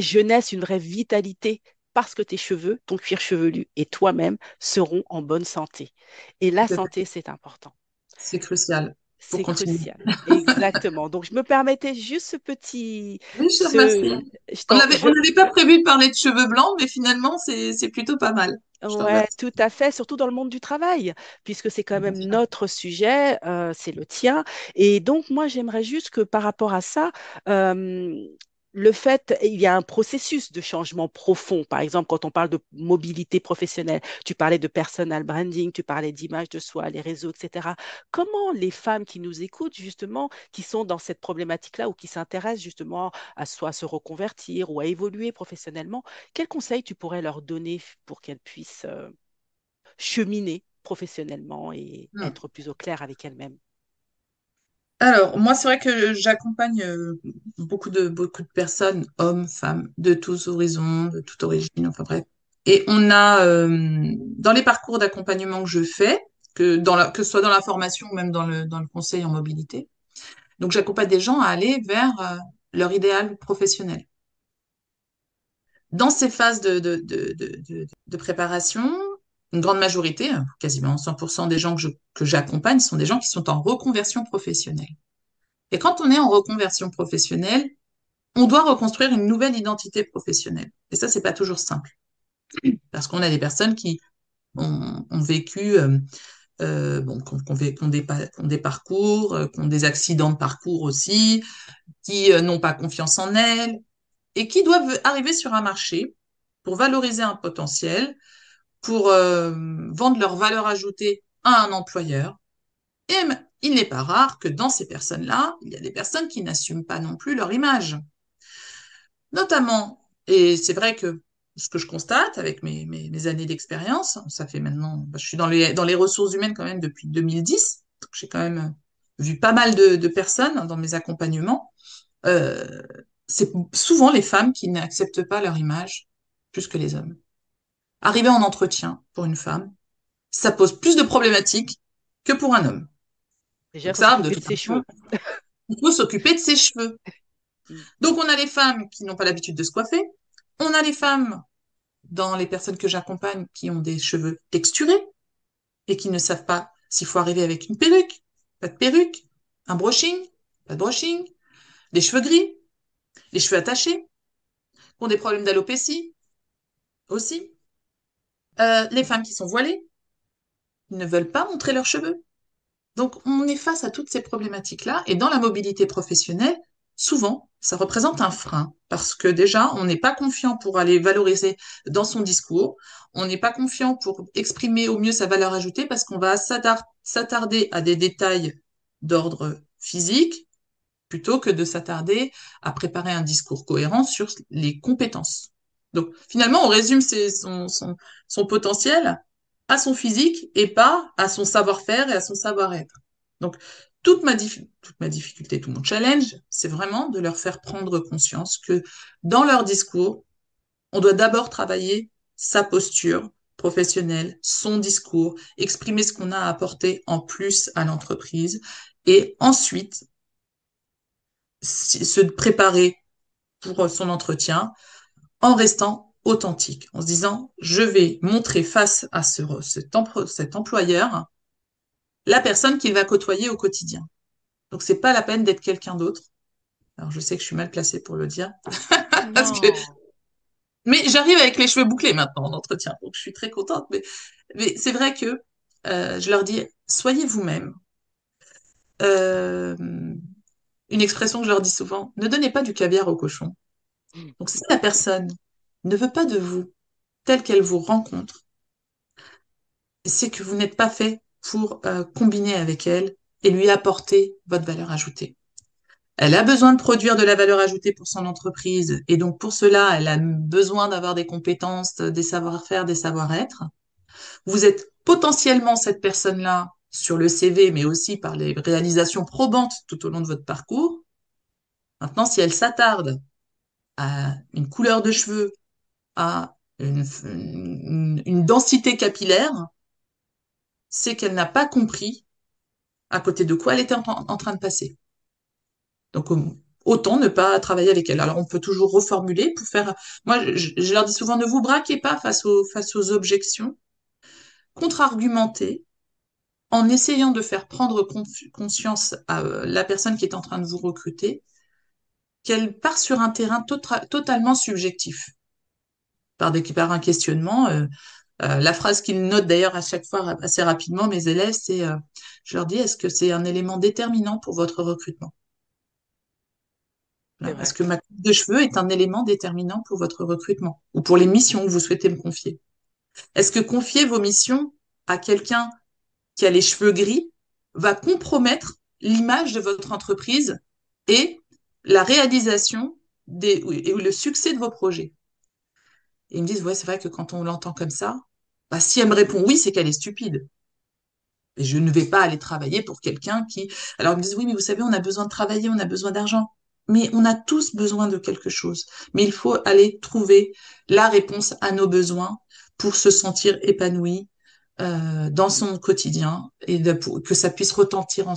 jeunesse, une vraie vitalité, parce que tes cheveux, ton cuir chevelu et toi-même seront en bonne santé. Et la Tout à fait. santé, c'est important. C'est crucial pour C'est continuer. crucial. Exactement. Donc, je me permettais juste Oui, je te ce, remercie. je On t'en- avait, je- on n'avait pas prévu de parler de cheveux blancs, mais finalement, c'est plutôt pas mal. Je te Ouais, remercie. tout à fait, surtout dans le monde du travail, puisque c'est quand Bien même sûr. notre sujet, c'est le tien. Et donc, moi, j'aimerais juste que par rapport à ça, euh, il y a un processus de changement profond. Par exemple, quand on parle de mobilité professionnelle, tu parlais de personal branding, tu parlais d'image de soi, les réseaux, etc. Comment les femmes qui nous écoutent, justement, qui sont dans cette problématique-là ou qui s'intéressent justement à soit se reconvertir ou à évoluer professionnellement, quels conseils tu pourrais leur donner pour qu'elles puissent cheminer professionnellement et Hmm. être plus au clair avec elles-mêmes? Alors, moi, c'est vrai que j'accompagne beaucoup de personnes, hommes, femmes, de tous horizons, de toute origine, enfin bref. Et on a, dans les parcours d'accompagnement que je fais, que ce soit dans la formation ou même dans le conseil en mobilité, donc j'accompagne des gens à aller vers leur idéal professionnel. Dans ces phases de préparation, une grande majorité, quasiment 100% des gens que j'accompagne sont des gens qui sont en reconversion professionnelle. Et quand on est en reconversion professionnelle, on doit reconstruire une nouvelle identité professionnelle. Et ça, c'est pas toujours simple. Parce qu'on a des personnes qui ont vécu, bon, qui ont des parcours, qui ont des accidents de parcours aussi, qui n'ont pas confiance en elles, et qui doivent arriver sur un marché pour valoriser un potentiel, pour vendre leur valeur ajoutée à un employeur. Et il n'est pas rare que dans ces personnes-là, il y a des personnes qui n'assument pas non plus leur image. Notamment, et c'est vrai que ce que je constate avec mes années d'expérience, ça fait maintenant, je suis dans les ressources humaines quand même depuis 2010, donc j'ai quand même vu pas mal de personnes dans mes accompagnements. Euh, c'est souvent les femmes qui n'acceptent pas leur image plus que les hommes. Arriver en entretien pour une femme, ça pose plus de problématiques que pour un homme. Déjà, il Donc faut ça, de s'occuper de toute ses façon, cheveux. il faut s'occuper de ses cheveux. Mm. Donc on a les femmes qui n'ont pas l'habitude de se coiffer, on a les femmes dans les personnes que j'accompagne qui ont des cheveux texturés et qui ne savent pas s'il faut arriver avec une perruque, pas de perruque, un brushing, pas de brushing, des cheveux gris, les cheveux attachés, qui ont des problèmes d'alopécie aussi. Les femmes qui sont voilées, qui ne veulent pas montrer leurs cheveux. Donc, on est face à toutes ces problématiques-là. Et dans la mobilité professionnelle, souvent, ça représente un frein parce que déjà, on n'est pas confiant pour aller valoriser dans son discours. On n'est pas confiant pour exprimer au mieux sa valeur ajoutée parce qu'on va s'attarder à des détails d'ordre physique plutôt que de s'attarder à préparer un discours cohérent sur les compétences. Donc, finalement, on résume son potentiel à son physique et pas à son savoir-faire et à son savoir-être. Donc, toute ma difficulté, tout mon challenge, c'est vraiment de leur faire prendre conscience que dans leur discours, on doit d'abord travailler sa posture professionnelle, son discours, exprimer ce qu'on a à apporter en plus à l'entreprise et ensuite se préparer pour son entretien en restant authentique, en se disant, je vais montrer face à cet employeur la personne qu'il va côtoyer au quotidien. Donc, c'est pas la peine d'être quelqu'un d'autre. Alors, je sais que je suis mal placée pour le dire, parce que, Non. mais j'arrive avec les cheveux bouclés maintenant en entretien, donc je suis très contente. Mais c'est vrai que je leur dis, soyez vous-même. Euh, une expression que je leur dis souvent, ne donnez pas du caviar au cochon. Donc, si la personne ne veut pas de vous telle qu'elle vous rencontre, c'est que vous n'êtes pas fait pour combiner avec elle et lui apporter votre valeur ajoutée. Elle a besoin de produire de la valeur ajoutée pour son entreprise et donc pour cela, elle a besoin d'avoir des compétences, des savoir-faire, des savoir-être. Vous êtes potentiellement cette personne-là sur le CV, mais aussi par les réalisations probantes tout au long de votre parcours. Maintenant, si elle s'attarde à une couleur de cheveux, à une densité capillaire, c'est qu'elle n'a pas compris à côté de quoi elle était en train de passer. Donc, autant ne pas travailler avec elle. Alors, on peut toujours reformuler pour faire. Moi, je leur dis souvent, ne vous braquez pas face aux objections, contre-argumentez en essayant de faire prendre conscience à la personne qui est en train de vous recruter qu'elle part sur un terrain totalement subjectif. Par un questionnement, la phrase qu'ils notent d'ailleurs à chaque fois assez rapidement, mes élèves, c'est je leur dis, est-ce que c'est un élément déterminant pour votre recrutement? C'est Voilà. Est-ce vrai. que ma coupe de cheveux est un élément déterminant pour votre recrutement ou pour les missions que vous souhaitez me confier? Est-ce que confier vos missions à quelqu'un qui a les cheveux gris va compromettre l'image de votre entreprise et la réalisation et le succès de vos projets? Et ils me disent, ouais, c'est vrai que quand on l'entend comme ça, bah, si elle me répond oui, c'est qu'elle est stupide. Et je ne vais pas aller travailler pour quelqu'un qui... Alors, ils me disent, oui, mais vous savez, on a besoin de travailler, on a besoin d'argent. Mais on a tous besoin de quelque chose. Mais il faut aller trouver la réponse à nos besoins pour se sentir épanoui dans son quotidien et que ça puisse retentir,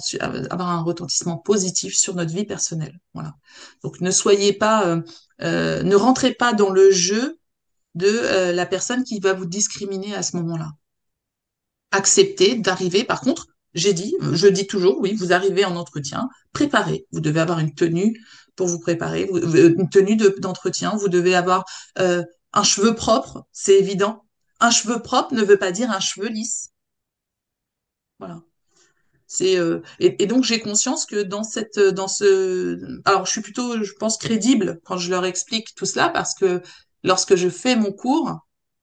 avoir un retentissement positif sur notre vie personnelle. Voilà. Donc, ne rentrez pas dans le jeu de la personne qui va vous discriminer à ce moment-là. Accepter d'arriver. Par contre, je dis toujours, oui, vous arrivez en entretien, préparé. Vous devez avoir une tenue pour vous préparer, une tenue d'entretien. Vous devez avoir un cheveu propre, c'est évident. Un cheveu propre ne veut pas dire un cheveu lisse. Voilà. Et donc j'ai conscience que alors je suis plutôt, je pense, crédible quand je leur explique tout cela parce que lorsque je fais mon cours,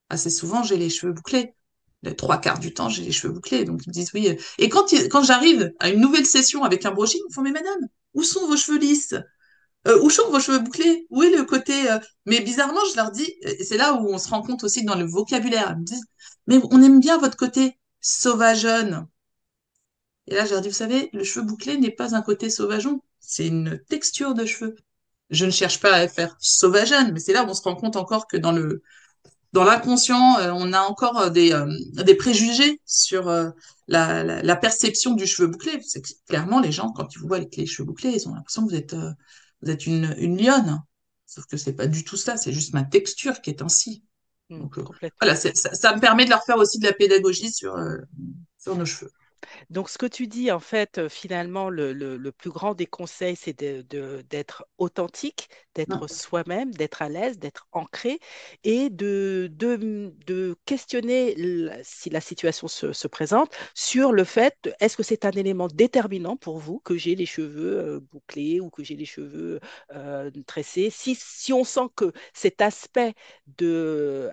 assez souvent j'ai les cheveux bouclés. Les trois quarts du temps, j'ai les cheveux bouclés. Donc ils me disent oui. Et quand j'arrive à une nouvelle session avec un brushing, ils me font mais madame, où sont vos cheveux lisses? Où sont vos cheveux bouclés? Où est le côté Mais bizarrement, je leur dis, et c'est là où on se rend compte aussi dans le vocabulaire. Ils me disent mais on aime bien votre côté sauvageonne. Et là, j'ai dit, vous savez, le cheveu bouclé n'est pas un côté sauvageon, c'est une texture de cheveux. Je ne cherche pas à faire sauvageonne, mais c'est là où on se rend compte encore que dans l'inconscient, on a encore des préjugés sur la perception du cheveu bouclé. C'est que clairement, les gens, quand ils vous voient avec les cheveux bouclés, ils ont l'impression que vous êtes une lionne. Sauf que c'est pas du tout ça, c'est juste ma texture qui est ainsi. Donc Complètement. voilà, ça me permet de leur faire aussi de la pédagogie sur nos cheveux. Donc, ce que tu dis, en fait, finalement, le plus grand des conseils, c'est d'être authentique, d'être soi-même, d'être à l'aise, d'être ancré et de questionner si la situation se présente sur le fait, est-ce que c'est un élément déterminant pour vous que j'ai les cheveux bouclés ou que j'ai les cheveux tressés? Si on sent que cet aspect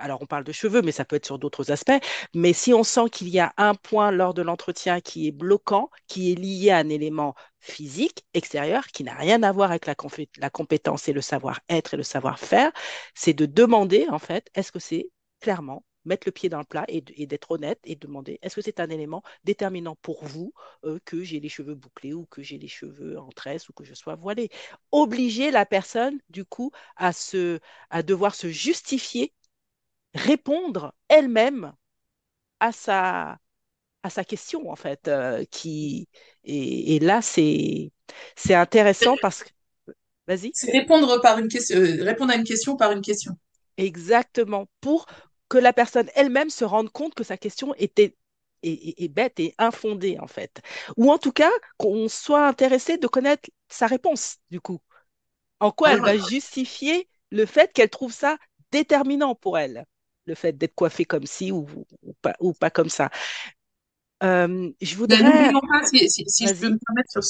alors on parle de cheveux, mais ça peut être sur d'autres aspects, mais si on sent qu'il y a un point lors de l'entretien qui est bloquant, qui est lié à un élément physique, extérieur, qui n'a rien à voir avec la compétence et le savoir-être et le savoir-faire, c'est de demander, en fait, est-ce que c'est clairement mettre le pied dans le plat et d'être honnête et demander est-ce que c'est un élément déterminant pour vous que j'ai les cheveux bouclés ou que j'ai les cheveux en tresse ou que je sois voilée. Obliger la personne, du coup, à devoir se justifier, répondre elle-même à à sa question, en fait, et là, c'est intéressant parce que, vas-y. C'est répondre par une question, répondre à une question par une question. Exactement, pour que la personne elle-même se rende compte que sa question est bête et infondée, en fait. Ou en tout cas, qu'on soit intéressé de connaître sa réponse, du coup. En quoi elle Alors, va justifier le fait qu'elle trouve ça déterminant pour elle, le fait d'être coiffée comme ci ou pas comme ça. Je mais voudrais... n'oublions pas, si je peux Vas-y. me permettre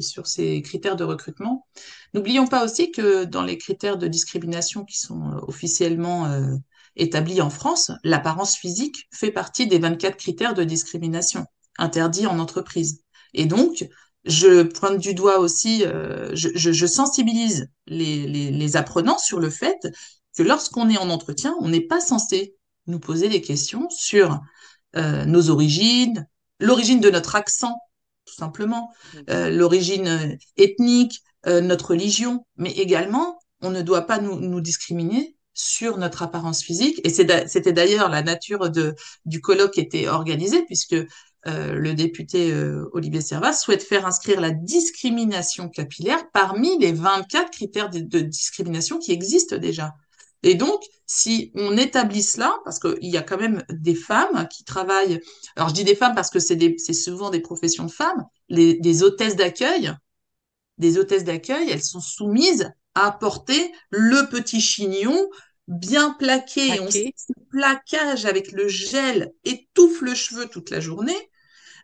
sur ces critères de recrutement, n'oublions pas aussi que dans les critères de discrimination qui sont officiellement établis en France, l'apparence physique fait partie des 24 critères de discrimination interdits en entreprise. Et donc, je pointe du doigt aussi, je sensibilise les apprenants sur le fait que lorsqu'on est en entretien, on n'est pas censé nous poser des questions sur nos origines, l'origine de notre accent, tout simplement, l'origine ethnique, notre religion, mais également, on ne doit pas nous discriminer sur notre apparence physique. Et c'était d'ailleurs la nature du colloque qui était organisé, puisque le député Olivier Servat souhaite faire inscrire la discrimination capillaire parmi les 24 critères de discrimination qui existent déjà. Et donc, si on établit cela, parce qu'il y a quand même des femmes qui travaillent, alors je dis des femmes parce que c'est souvent des professions de femmes, des hôtesses d'accueil, elles sont soumises à porter le petit chignon bien plaqué. Et on sait OK. que ce plaquage avec le gel étouffe le cheveu toute la journée.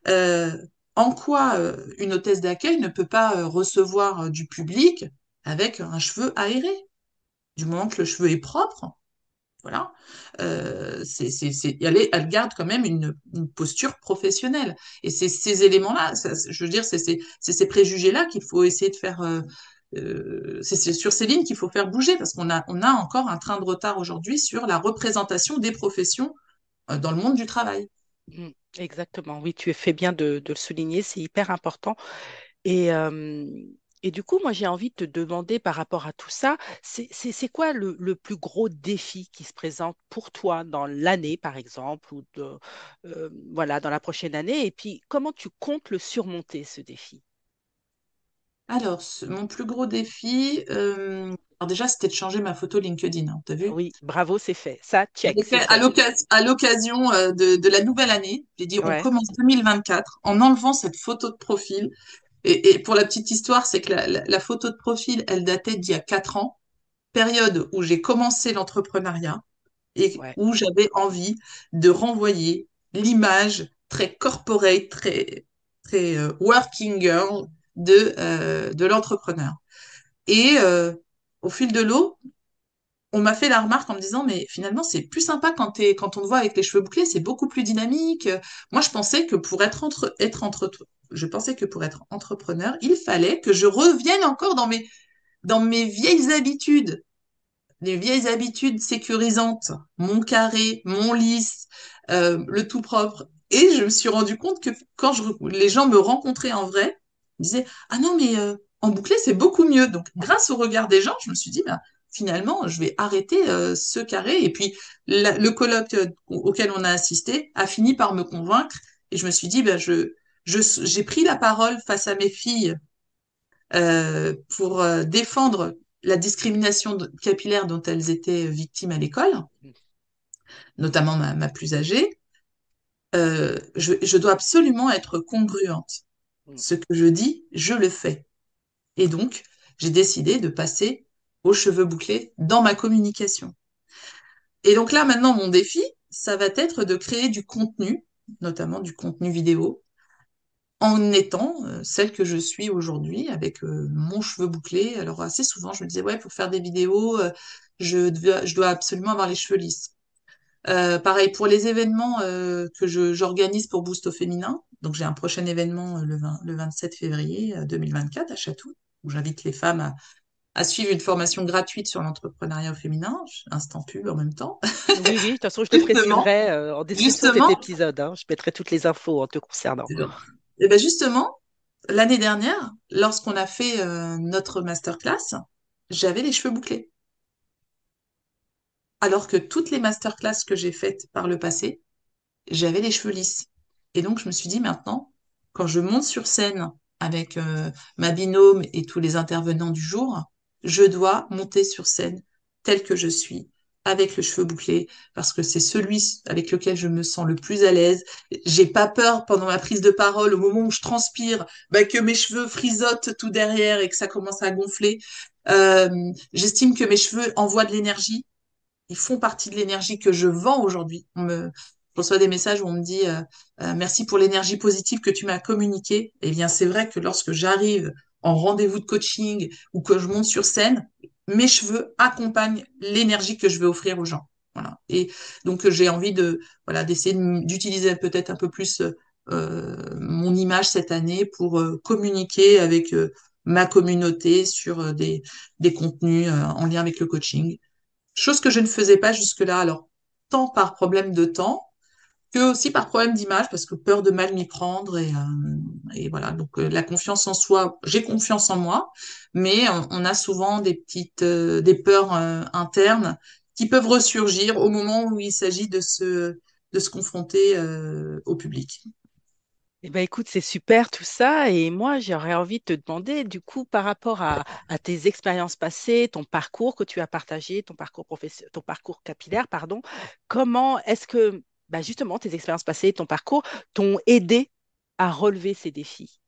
Euh, En quoi une hôtesse d'accueil ne peut pas recevoir du public avec un cheveu aéré? Du moment que le cheveu est propre, voilà. Elle garde quand même une posture professionnelle. Et c'est ces éléments-là, je veux dire, c'est ces préjugés-là qu'il faut essayer de faire. C'est sur ces lignes qu'il faut faire bouger parce on a encore un train de retard aujourd'hui sur la représentation des professions dans le monde du travail. Mm, exactement. Oui, tu fais bien de le souligner, c'est hyper important. Et, euh, et du coup, moi, j'ai envie de te demander par rapport à tout ça, c'est quoi le plus gros défi qui se présente pour toi dans l'année, par exemple, voilà, dans la prochaine année? Et puis, comment tu comptes le surmonter, ce défi? Alors, mon plus gros défi, alors déjà, c'était de changer ma photo LinkedIn, hein, t'as vu? Oui, bravo, c'est fait. Ça, check, c'est fait. À l'occasion de la nouvelle année, j'ai dit on Ouais, commence 2024 en enlevant cette photo de profil. Et pour la petite histoire, c'est que la photo de profil, elle datait d'il y a 4 ans, période où j'ai commencé l'entrepreneuriat et ouais. où j'avais envie de renvoyer l'image très corporate, très working girl de l'entrepreneur. Et au fil de l'eau, on m'a fait la remarque en me disant, mais finalement, c'est plus sympa quand on te voit avec les cheveux bouclés, c'est beaucoup plus dynamique. Moi, je pensais que pour je pensais que pour être entrepreneur, il fallait que je revienne encore dans mes vieilles habitudes, les vieilles habitudes sécurisantes, mon carré, mon lisse, le tout propre. Et je me suis rendu compte que les gens me rencontraient en vrai, ils disaient, ah non, mais en bouclé, c'est beaucoup mieux. Donc, grâce au regard des gens, je me suis dit, bah, finalement, je vais arrêter ce carré. Et puis, le colloque auquel on a assisté a fini par me convaincre. Et je me suis dit, bah, j'ai pris la parole face à mes filles pour défendre la discrimination capillaire dont elles étaient victimes à l'école, notamment ma plus âgée. Je dois absolument être congruente. Mm, Ce que je dis, je le fais. Et donc, j'ai décidé de passer aux cheveux bouclés dans ma communication. Et donc là, maintenant, mon défi, ça va être de créer du contenu, notamment du contenu vidéo, en étant celle que je suis aujourd'hui avec mon cheveu bouclé. Alors assez souvent, je me disais, ouais, pour faire des vidéos, je dois absolument avoir les cheveux lisses. Pareil pour les événements que j'organise pour Boost au féminin. Donc j'ai un prochain événement le 27 février 2024 à Chatou, où j'invite les femmes à suivre une formation gratuite sur l'entrepreneuriat au féminin, instant pub en même temps. Oui, oui, de toute façon, je te Justement, préciserai en description de cet justement, épisode, hein. Je mettrai toutes les infos en te concernant. et ben justement, l'année dernière, lorsqu'on a fait notre masterclass, j'avais les cheveux bouclés. Alors que toutes les masterclass que j'ai faites par le passé, j'avais les cheveux lisses. Et donc, je me suis dit maintenant, quand je monte sur scène avec ma binôme et tous les intervenants du jour, je dois monter sur scène tel que je suis, avec le cheveu bouclé, parce que c'est celui avec lequel je me sens le plus à l'aise. J'ai pas peur pendant ma prise de parole, au moment où je transpire, bah, que mes cheveux frisottent tout derrière et que ça commence à gonfler. Euh, J'estime que mes cheveux envoient de l'énergie, ils font partie de l'énergie que je vends aujourd'hui. Je reçois des messages où on me dit merci pour l'énergie positive que tu m'as communiquée. Eh bien, c'est vrai que lorsque j'arrive en rendez-vous de coaching ou que je monte sur scène, mes cheveux accompagnent l'énergie que je vais offrir aux gens. Voilà. Et donc, j'ai envie de, voilà, d'essayer d'utiliser peut-être un peu plus mon image cette année pour communiquer avec ma communauté sur des contenus en lien avec le coaching. Chose que je ne faisais pas jusque-là, alors tant par problème de temps que aussi par problème d'image, parce que peur de mal m'y prendre et voilà. Donc la confiance en soi, j'ai confiance en moi, mais on a souvent des petites des peurs internes qui peuvent ressurgir au moment où il s'agit de se confronter au public. Eh ben, écoute, c'est super tout ça. Et moi, j'aurais envie de te demander, du coup, par rapport à tes expériences passées, ton parcours que tu as partagé, ton parcours capillaire, pardon, comment est-ce que, bah, justement, tes expériences passées, ton parcours t'ont aidé à relever ces défis?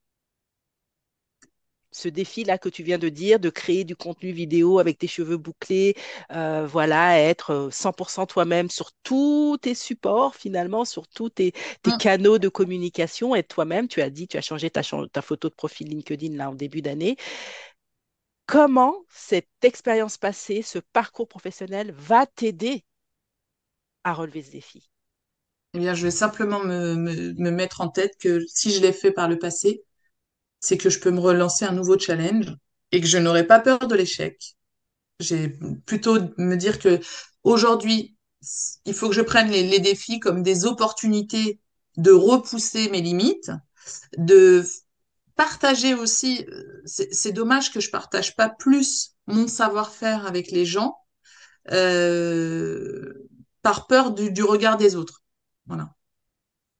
Ce défi-là que tu viens de dire, de créer du contenu vidéo avec tes cheveux bouclés, voilà, être 100% toi-même sur tous tes supports, finalement, sur tous tes Mm. canaux de communication, être toi-même. Tu as dit, tu as changé ta photo de profil LinkedIn là en début d'année. Comment cette expérience passée, ce parcours professionnel va t'aider à relever ce défi? Eh bien, je vais simplement me mettre en tête que si je l'ai fait par le passé, c'est que je peux me relancer un nouveau challenge et que je n'aurai pas peur de l'échec. J'ai plutôt me dire que aujourd'hui, il faut que je prenne les défis comme des opportunités de repousser mes limites, de partager aussi. C'est dommage que je partage pas plus mon savoir-faire avec les gens euh, par peur du regard des autres. Voilà.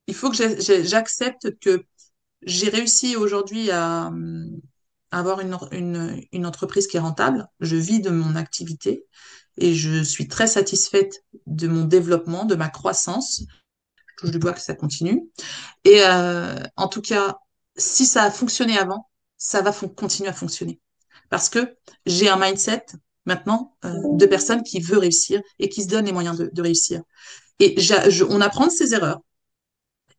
Il faut que j'accepte que j'ai réussi aujourd'hui à avoir une entreprise qui est rentable. Je vis de mon activité et je suis très satisfaite de mon développement, de ma croissance. Je touche du bois que ça continue. Et en tout cas, si ça a fonctionné avant, ça va continuer à fonctionner. Parce que j'ai un mindset maintenant de personnes qui veut réussir et qui se donne les moyens de réussir. Et on apprend de ses erreurs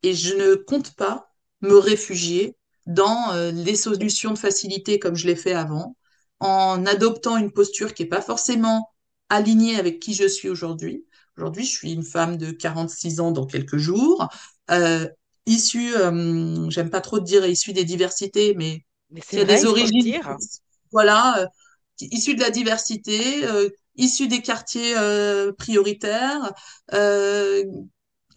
et je ne compte pas me réfugier dans les solutions de facilité comme je l'ai fait avant, en adoptant une posture qui n'est pas forcément alignée avec qui je suis aujourd'hui. Aujourd'hui, je suis une femme de 46 ans dans quelques jours, euh, issue, j'aime pas trop dire issue des diversités, mais Mais c'est qui a vrai, des il faut le origines, dire. voilà, issue de la diversité, issue des quartiers prioritaires, euh,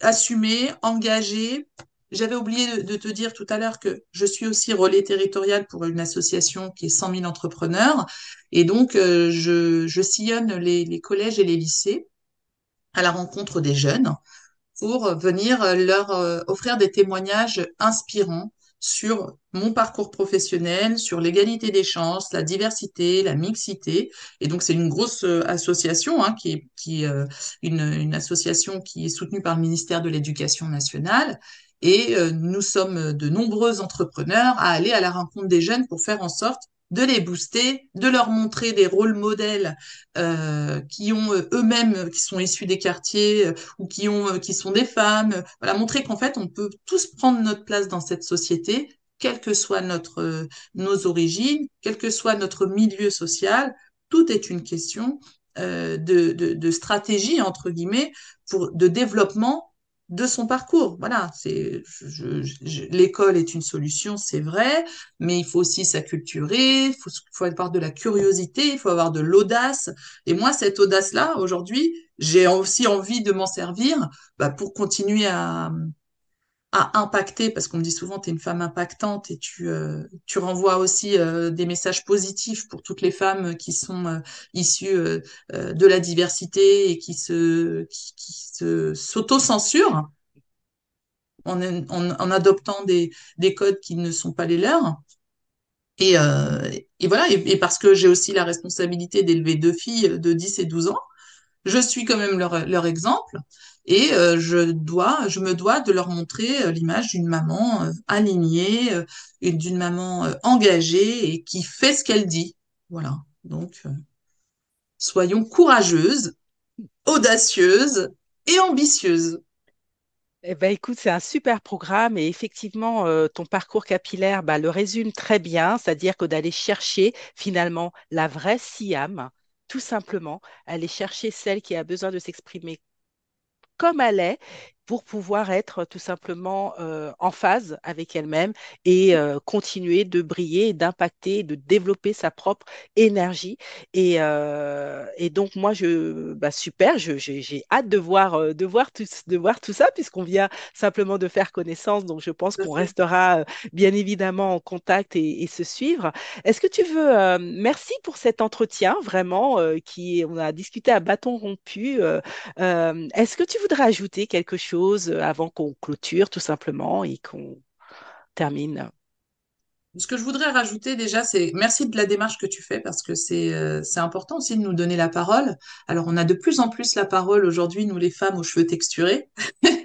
assumé, engagé. J'avais oublié de te dire tout à l'heure que je suis aussi relais territorial pour une association qui est 100 000 entrepreneurs. Et donc, je sillonne les collèges et les lycées à la rencontre des jeunes pour venir leur offrir des témoignages inspirants sur mon parcours professionnel, sur l'égalité des chances, la diversité, la mixité. Et donc, c'est une grosse association qui est une association qui est soutenue par le ministère de l'Éducation nationale. Et nous sommes de nombreux entrepreneurs à aller à la rencontre des jeunes pour faire en sorte de les booster, de leur montrer des rôles modèles qui ont eux-mêmes, qui sont issus des quartiers ou qui sont des femmes. Voilà, montrer qu'en fait, on peut tous prendre notre place dans cette société, quelles que soient nos origines, quel que soit notre milieu social. Tout est une question de stratégie, entre guillemets, de développement de son parcours. Voilà, l'école est une solution, c'est vrai, mais il faut aussi s'acculturer, faut avoir de la curiosité, il faut avoir de l'audace. Et moi, cette audace-là, aujourd'hui, j'ai aussi envie de m'en servir pour continuer à impacter, parce qu'on me dit souvent, tu es une femme impactante et tu renvoies aussi des messages positifs pour toutes les femmes qui sont issues de la diversité et qui s'auto-censurent en adoptant des codes qui ne sont pas les leurs. Et voilà, et parce que j'ai aussi la responsabilité d'élever deux filles de 10 et 12 ans, je suis quand même leur exemple et je me dois de leur montrer l'image d'une maman alignée et d'une maman engagée et qui fait ce qu'elle dit. Voilà. Donc, soyons courageuses, audacieuses et ambitieuses. Eh ben, écoute, c'est un super programme et effectivement, ton parcours capillaire le résume très bien, c'est-à-dire que d'aller chercher finalement la vraie Siam, tout simplement, aller chercher celle qui a besoin de s'exprimer comme elle est pour pouvoir être tout simplement en phase avec elle-même et continuer de briller, et d'impacter, et de développer sa propre énergie. Et donc, moi, super, j'ai hâte de voir tout ça puisqu'on vient simplement de faire connaissance. Donc, je pense Tout à qu'on fait. restera bien évidemment en contact et se suivre. Est-ce que tu veux, merci pour cet entretien, vraiment, on a discuté à bâton rompu. Est-ce que tu voudrais ajouter quelque chose avant qu'on clôture tout simplement et qu'on termine? Ce que je voudrais rajouter déjà, c'est merci de la démarche que tu fais parce que c'est important aussi de nous donner la parole. Alors, on a de plus en plus la parole aujourd'hui, nous les femmes aux cheveux texturés.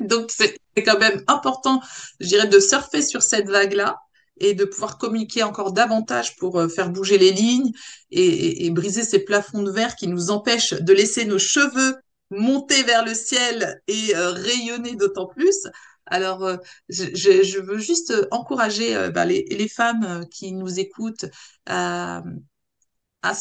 Donc, c'est quand même important, je dirais, de surfer sur cette vague-là et de pouvoir communiquer encore davantage pour faire bouger les lignes et briser ces plafonds de verre qui nous empêchent de laisser nos cheveux monter vers le ciel et rayonner d'autant plus. Alors, je veux juste encourager les femmes qui nous écoutent à, à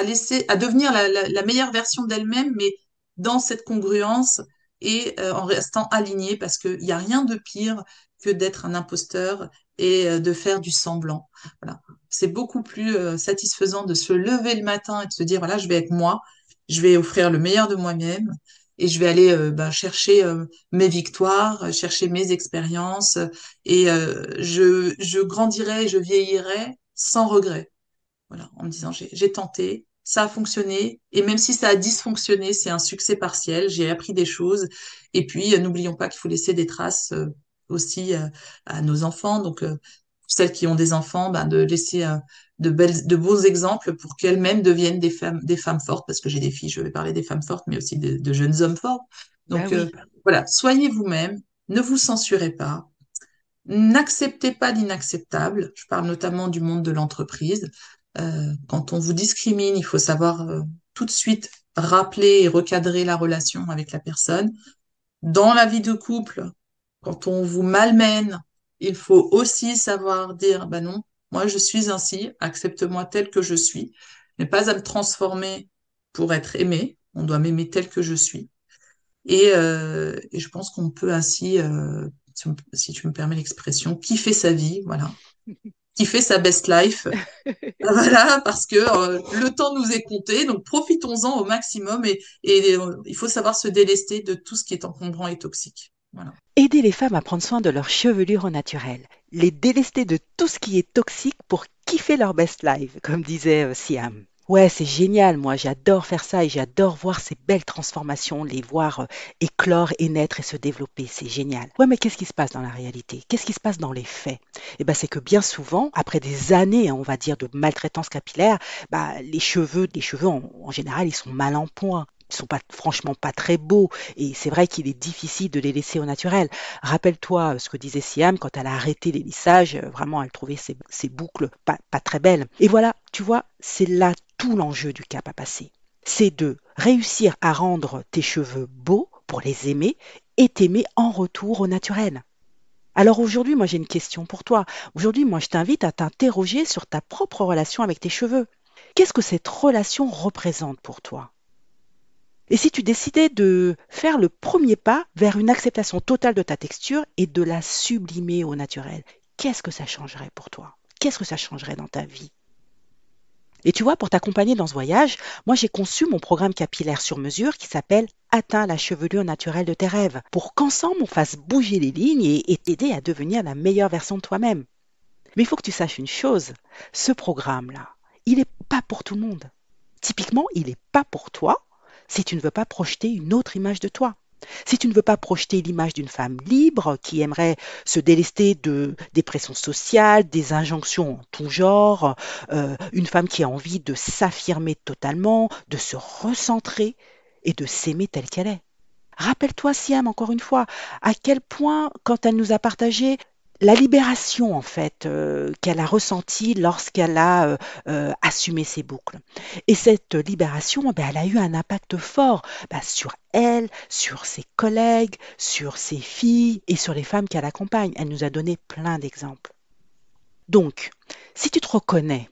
laisser, à devenir la meilleure version d'elles-mêmes, mais dans cette congruence et en restant alignées, parce qu'il n'y a rien de pire que d'être un imposteur et de faire du semblant. Voilà. C'est beaucoup plus satisfaisant de se lever le matin et de se dire, voilà, je vais être moi, je vais offrir le meilleur de moi-même et je vais aller chercher mes victoires, chercher mes expériences et je grandirai, je vieillirai sans regret. Voilà, en me disant j'ai tenté, ça a fonctionné, et même si ça a dysfonctionné, c'est un succès partiel, j'ai appris des choses, et puis n'oublions pas qu'il faut laisser des traces aussi à nos enfants, donc celles qui ont des enfants, de laisser de beaux exemples pour qu'elles-mêmes deviennent des femmes fortes, parce que j'ai des filles, je vais parler des femmes fortes, mais aussi de jeunes hommes forts. Ben Donc oui. voilà, soyez vous-même, ne vous censurez pas, n'acceptez pas l'inacceptable. Je parle notamment du monde de l'entreprise. Quand on vous discrimine, il faut savoir tout de suite rappeler et recadrer la relation avec la personne. Dans la vie de couple, quand on vous malmène, il faut aussi savoir dire, bah non, moi je suis ainsi, accepte-moi tel que je suis, mais pas à me transformer pour être aimé. On doit m'aimer tel que je suis. Et je pense qu'on peut ainsi, si tu me permets l'expression, kiffer sa vie, voilà, kiffer sa best life, voilà, parce que le temps nous est compté, donc profitons-en au maximum et il faut savoir se délester de tout ce qui est encombrant et toxique. Voilà. Aider les femmes à prendre soin de leur chevelure au naturel. Les délester de tout ce qui est toxique pour kiffer leur best life, comme disait Siam. Ouais, c'est génial, moi j'adore faire ça et j'adore voir ces belles transformations, les voir éclore et naître et se développer, c'est génial. Ouais, mais qu'est-ce qui se passe dans la réalité? Qu'est-ce qui se passe dans les faits? Eh ben, c'est que bien souvent, après des années, on va dire, de maltraitance capillaire, les cheveux en général, ils sont mal en point. Ils sont pas, franchement pas très beaux et c'est vrai qu'il est difficile de les laisser au naturel. Rappelle-toi ce que disait Siam quand elle a arrêté les lissages, vraiment elle trouvait ses boucles pas très belles. Et voilà, tu vois, c'est là tout l'enjeu du cap à passer. C'est de réussir à rendre tes cheveux beaux pour les aimer et t'aimer en retour au naturel. Alors aujourd'hui, moi j'ai une question pour toi. Aujourd'hui, moi je t'invite à t'interroger sur ta propre relation avec tes cheveux. Qu'est-ce que cette relation représente pour toi? Et si tu décidais de faire le premier pas vers une acceptation totale de ta texture et de la sublimer au naturel, qu'est-ce que ça changerait pour toi? Qu'est-ce que ça changerait dans ta vie? Et tu vois, pour t'accompagner dans ce voyage, moi j'ai conçu mon programme capillaire sur mesure qui s'appelle Atteins la chevelure naturelle de tes rêves, pour qu'ensemble on fasse bouger les lignes et t'aider à devenir la meilleure version de toi-même. Mais il faut que tu saches une chose, ce programme-là, il n'est pas pour tout le monde. Typiquement, il n'est pas pour toi si tu ne veux pas projeter une autre image de toi. Si tu ne veux pas projeter l'image d'une femme libre qui aimerait se délester des pressions sociales, des injonctions en tout genre, une femme qui a envie de s'affirmer totalement, de se recentrer et de s'aimer telle qu'elle est. Rappelle-toi, Siam, encore une fois, à quel point, quand elle nous a partagé la libération, en fait, qu'elle a ressentie lorsqu'elle a assumé ses boucles. Et cette libération, ben, elle a eu un impact fort sur elle, sur ses collègues, sur ses filles et sur les femmes qu'elle accompagne. Elle nous a donné plein d'exemples. Donc, si tu te reconnais,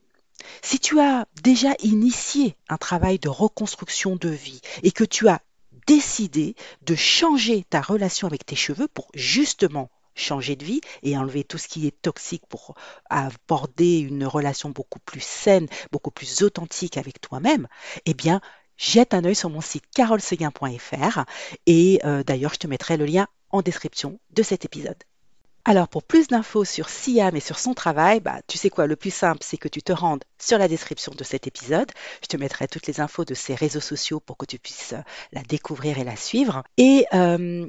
si tu as déjà initié un travail de reconstruction de vie et que tu as décidé de changer ta relation avec tes cheveux pour justement changer de vie et enlever tout ce qui est toxique pour aborder une relation beaucoup plus saine, beaucoup plus authentique avec toi-même, eh bien, jette un œil sur mon site carolseguin.fr et d'ailleurs, je te mettrai le lien en description de cet épisode. Alors, pour plus d'infos sur Siam et sur son travail, tu sais quoi, le plus simple, c'est que tu te rendes sur la description de cet épisode. Je te mettrai toutes les infos de ses réseaux sociaux pour que tu puisses la découvrir et la suivre. Et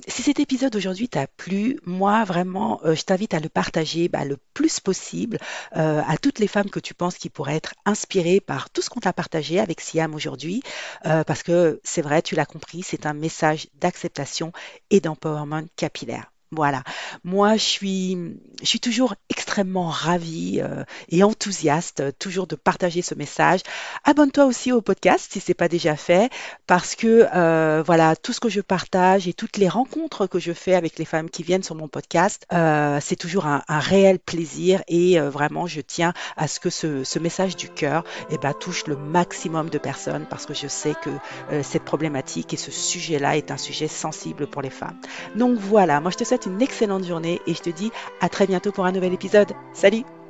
si cet épisode aujourd'hui t'a plu, moi, vraiment, je t'invite à le partager le plus possible à toutes les femmes que tu penses qui pourraient être inspirées par tout ce qu'on t'a partagé avec Siam aujourd'hui. Parce que c'est vrai, tu l'as compris, c'est un message d'acceptation et d'empowerment capillaire. Voilà. Moi, je suis toujours extrêmement ravie et enthousiaste toujours de partager ce message. Abonne-toi aussi au podcast si ce n'est pas déjà fait, parce que voilà, tout ce que je partage et toutes les rencontres que je fais avec les femmes qui viennent sur mon podcast, c'est toujours un réel plaisir et vraiment, je tiens à ce que ce message du cœur touche le maximum de personnes parce que je sais que cette problématique et ce sujet-là est un sujet sensible pour les femmes. Donc voilà, moi je te souhaite une excellente journée et je te dis à très bientôt pour un nouvel épisode. Salut!